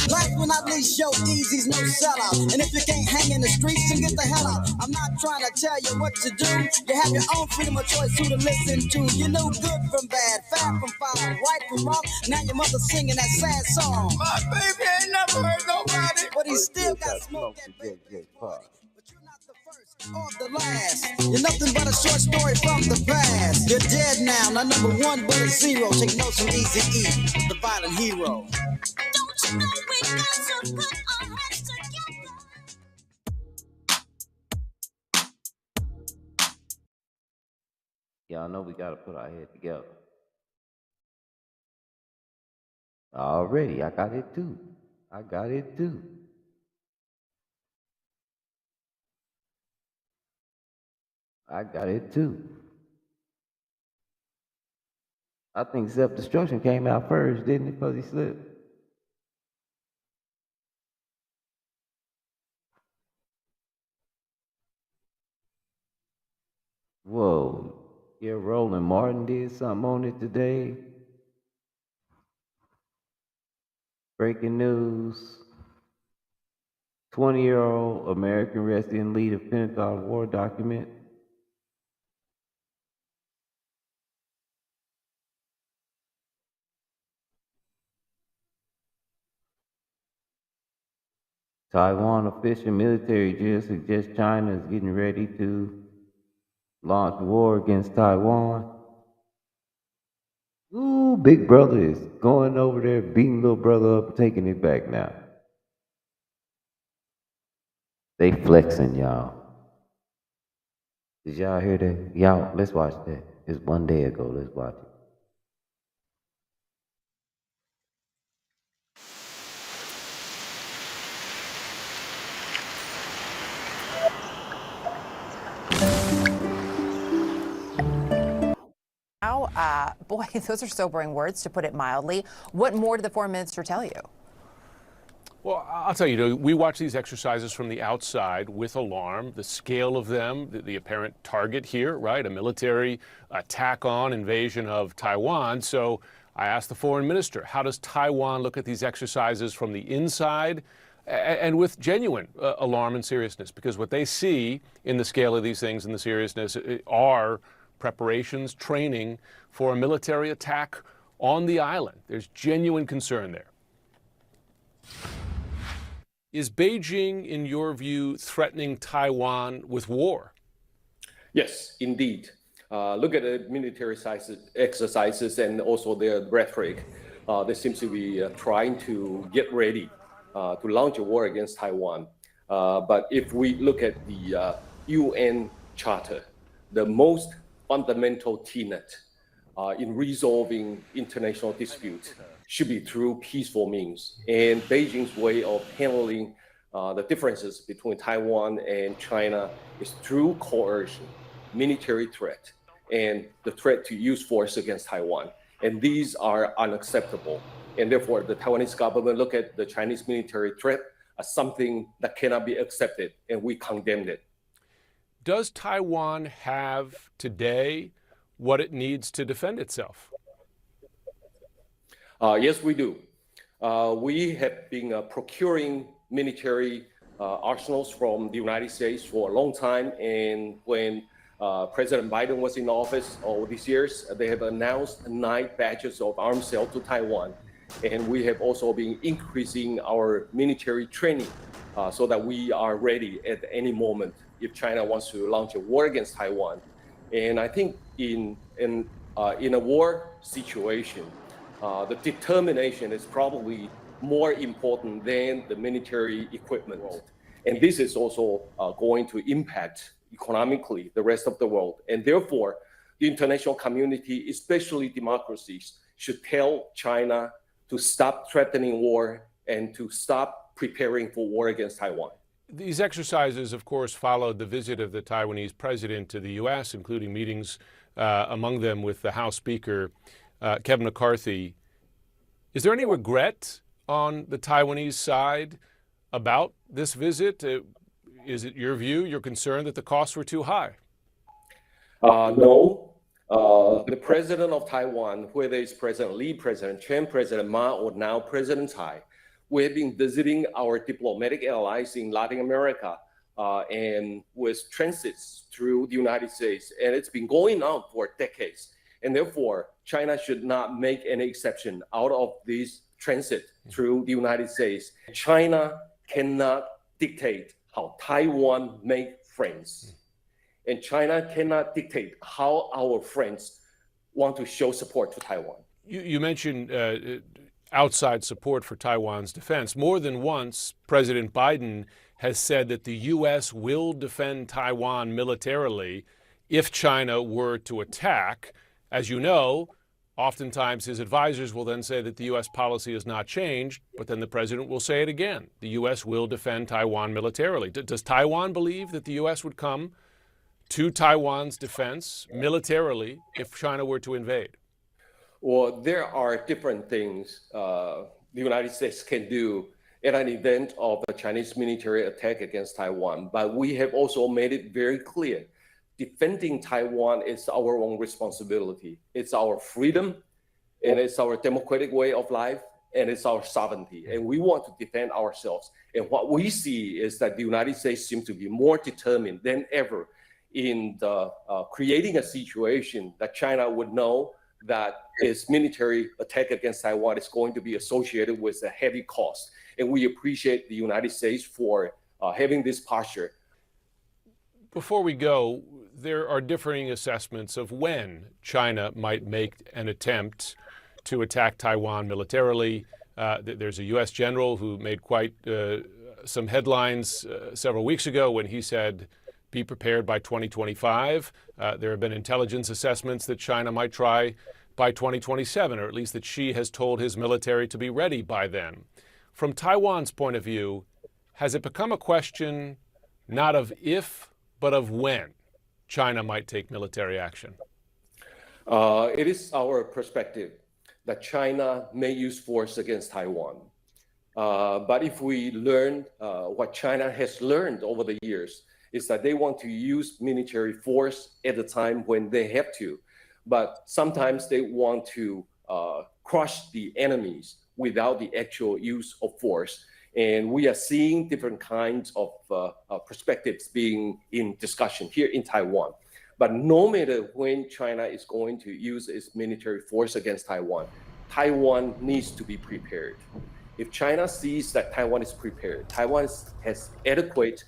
Life will not leash your easy's no sellout. And if you can't hang in the streets, then get the hell out. I'm not trying to tell you what to do. You have your own freedom of choice who to listen to. You know good from bad, fat from foul, right from wrong. Now your mother singing that sad song. My baby ain't never hurt nobody, but he still got smoke that baby. Or the last. You're nothing but a short story from the past. You're dead now, not number one but a zero. Take notes from Easy E, the violent hero. Don't you know we got to put our heads together? Y'all know we gotta put our head together. Already, I got it too. I got it too. I got it too. I think self-destruction came out first, didn't it, Fuzzy Slip? Whoa. Yeah, Roland Martin did something on it today. Breaking news. 20-year-old American arrested in lead of Pentagon war document. Taiwan official military jail suggests China is getting ready to launch war against Taiwan. Ooh, big brother is going over there, beating little brother up, taking it back now. They flexing, y'all. Did y'all hear that? Y'all, let's watch that. It's one day ago. Let's watch it. Boy, those are sobering words, to put it mildly. What more did the foreign minister tell you? Well, I'll tell you, we watch these exercises from the outside with alarm. The scale of them, the apparent target here, right? A military attack on invasion of Taiwan. So I asked the foreign minister, how does Taiwan look at these exercises from the inside? And with genuine alarm and seriousness, because what they see in the scale of these things and the seriousness are preparations, training for a military attack on the island. There's genuine concern there. Is Beijing, in your view, threatening Taiwan with war? Yes, indeed. Look at the military exercises and also their rhetoric. They seem to be trying to get ready to launch a war against Taiwan. But if we look at the UN Charter, the most fundamental tenet in resolving international disputes should be through peaceful means. And Beijing's way of handling the differences between Taiwan and China is through coercion, military threat, and the threat to use force against Taiwan. And these are unacceptable. And therefore, the Taiwanese government look at the Chinese military threat as something that cannot be accepted, and we condemn it. Does Taiwan have today what it needs to defend itself? Yes, we do. We have been procuring military arsenals from the United States for a long time. And when President Biden was in office all these years, they have announced 9 batches of arms sale to Taiwan. And we have also been increasing our military training so that we are ready at any moment if China wants to launch a war against Taiwan. And I think in a war situation, the determination is probably more important than the military equipment. And this is also going to impact economically the rest of the world. And therefore, the international community, especially democracies, should tell China to stop threatening war and to stop preparing for war against Taiwan. These exercises, of course, followed the visit of the Taiwanese president to the U.S., including meetings among them with the House Speaker, Kevin McCarthy. Is there any regret on the Taiwanese side about this visit? Is it your view, your concern that the costs were too high? No. The president of Taiwan, whether it's President Lee, President Chen, President Ma, or now President Tsai, we have been visiting our diplomatic allies in Latin America and with transits through the United States. And it's been going on for decades. And therefore, China should not make any exception out of this transit through the United States. China cannot dictate how Taiwan make friends. And China cannot dictate how our friends want to show support to Taiwan. You mentioned outside support for Taiwan's defense. More than once, President Biden has said that the U.S. will defend Taiwan militarily if China were to attack. As you know, oftentimes his advisors will then say that the U.S. policy has not changed, but then the president will say it again. The U.S. will defend Taiwan militarily. Does Taiwan believe that the U.S. would come to Taiwan's defense militarily if China were to invade? Well, there are different things the United States can do in an event of a Chinese military attack against Taiwan. But we have also made it very clear, defending Taiwan is our own responsibility. It's our freedom, and it's our democratic way of life, and it's our sovereignty. And we want to defend ourselves. And what we see is that the United States seems to be more determined than ever in creating a situation that China would know that its military attack against Taiwan is going to be associated with a heavy cost. And we appreciate the United States for having this posture. Before we go, there are differing assessments of when China might make an attempt to attack Taiwan militarily. There's a U.S. general who made quite some headlines several weeks ago when he said, be prepared by 2025. There have been intelligence assessments that China might try by 2027, or at least that Xi has told his military to be ready by then. From Taiwan's point of view, has it become a question not of if, but of when China might take military action? It is our perspective that China may use force against Taiwan. But if we learn what China has learned over the years, is that they want to use military force at the time when they have to. But sometimes they want to crush the enemies without the actual use of force. And we are seeing different kinds of perspectives being in discussion here in Taiwan. But no matter when China is going to use its military force against Taiwan, Taiwan needs to be prepared. If China sees that Taiwan is prepared, Taiwan has adequate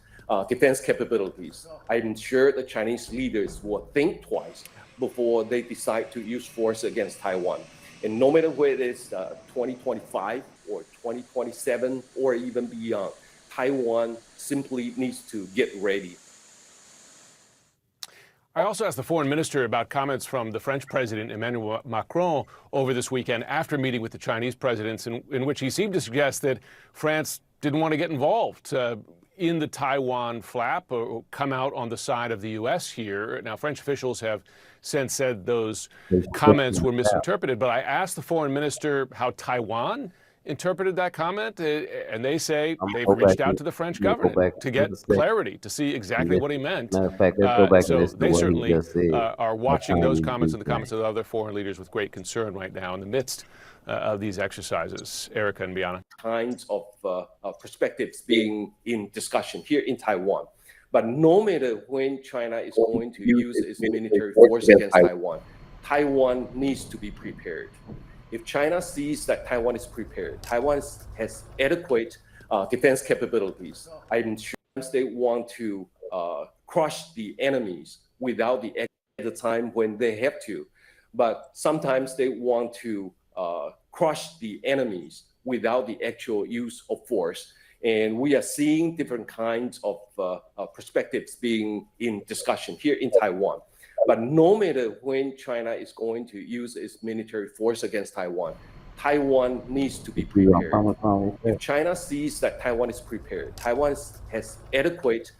defense capabilities, I'm sure the Chinese leaders will think twice before they decide to use force against Taiwan. And no matter whether it's 2025 or 2027 or even beyond, Taiwan simply needs to get ready. I also asked the foreign minister about comments from the French president, Emmanuel Macron, over this weekend after meeting with the Chinese presidents, in which he seemed to suggest that France didn't want to get involved in the Taiwan flap or come out on the side of the U.S. here. Now, French officials have since said those comments were misinterpreted, but I asked the foreign minister how Taiwan interpreted that comment, and they say they've reached out to the French government to get clarity, to see exactly what he meant. Matter of fact, let's go back so and listen they to what certainly he just said. are watching those comments and the comments of other foreign leaders with great concern right now in the midst of these exercises. Erica and Biana. Kinds of perspectives being in discussion here in Taiwan. But no matter when China is going to use its military force against Taiwan, Taiwan needs to be prepared. If China sees that Taiwan is prepared, Taiwan has adequate defense capabilities, I'm sure they want to crush the enemies without the time when they have to. But sometimes they want to crush the enemies without the actual use of force. And we are seeing different kinds of perspectives being in discussion here in Taiwan. But no matter when China is going to use its military force against Taiwan, Taiwan needs to be prepared. If China sees that Taiwan is prepared, Taiwan has adequate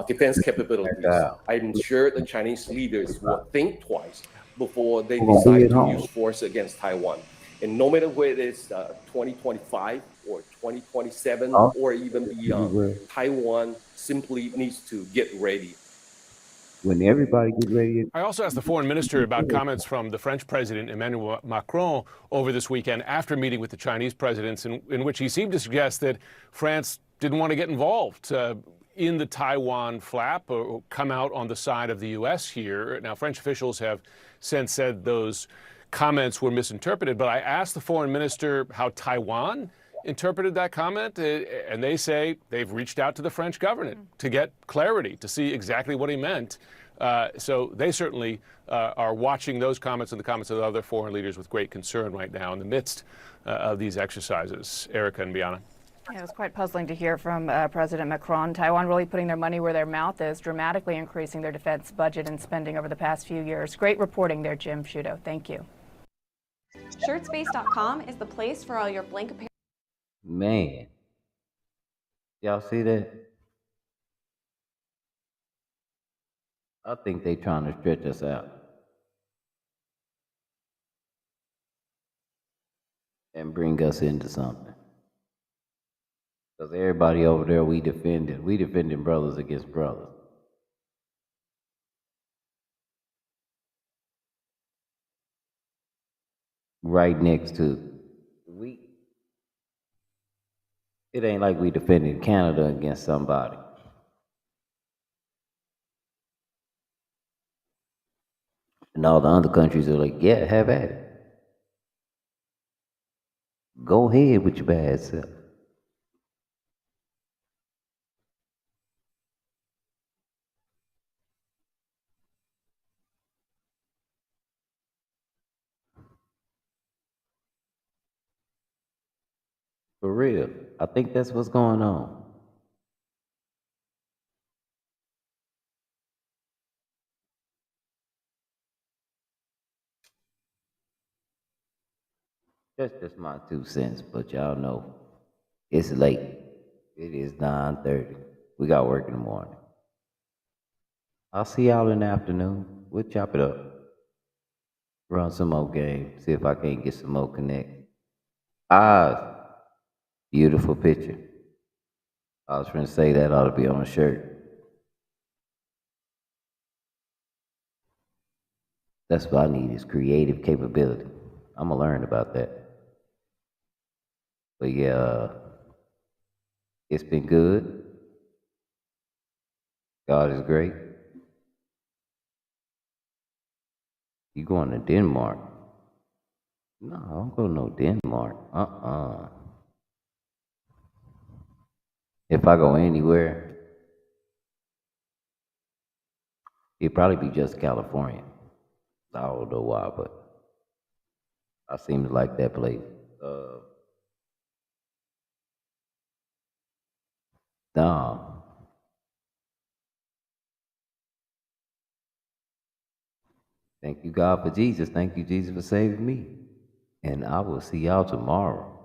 defense capabilities, I'm sure the Chinese leaders will think twice before they decide to use force against Taiwan. And no matter whether it's 2025 or 2027 or even beyond, Taiwan simply needs to get ready. When everybody get ready. I also asked the foreign minister about comments from the French president Emmanuel Macron over this weekend after meeting with the Chinese presidents, in which he seemed to suggest that France didn't want to get involved in the Taiwan flap or come out on the side of the U.S. here. Now, French officials have since said those comments were misinterpreted, but I asked the foreign minister how Taiwan interpreted that comment, and they say they've reached out to the French government to get clarity, to see exactly what he meant. So they certainly are watching those comments and the comments of the other foreign leaders with great concern right now in the midst of these exercises. Erica and Biana. Yeah, it was quite puzzling to hear from President Macron. Taiwan really putting their money where their mouth is, dramatically increasing their defense budget and spending over the past few years. Great reporting there, Jim Shudo. Thank you. Shirtspace.com is the place for all your blank apparel. Man, y'all see that? I think they trying to stretch us out and bring us into something. Because everybody over there, we defending brothers against brothers. Right next to, it ain't like we defending Canada against somebody. And all the other countries are like, yeah, have at it. Go ahead with your bad self. For real. I think that's what's going on. That's just my 2 cents, but y'all know it's late. It is 9:30. We got work in the morning. I'll see y'all in the afternoon. We'll chop it up. Run some more games. See if I can't get some more connect. Beautiful picture. I was trying to say that ought to be on a shirt. That's what I need is creative capability. I'm gonna learn about that. But yeah, it's been good. God is great. You going to Denmark? No, I don't go to no Denmark. If I go anywhere, it'd probably be just California. I don't know why, but I seem to like that place. No. Thank you, God, for Jesus. Thank you, Jesus, for saving me. And I will see y'all tomorrow.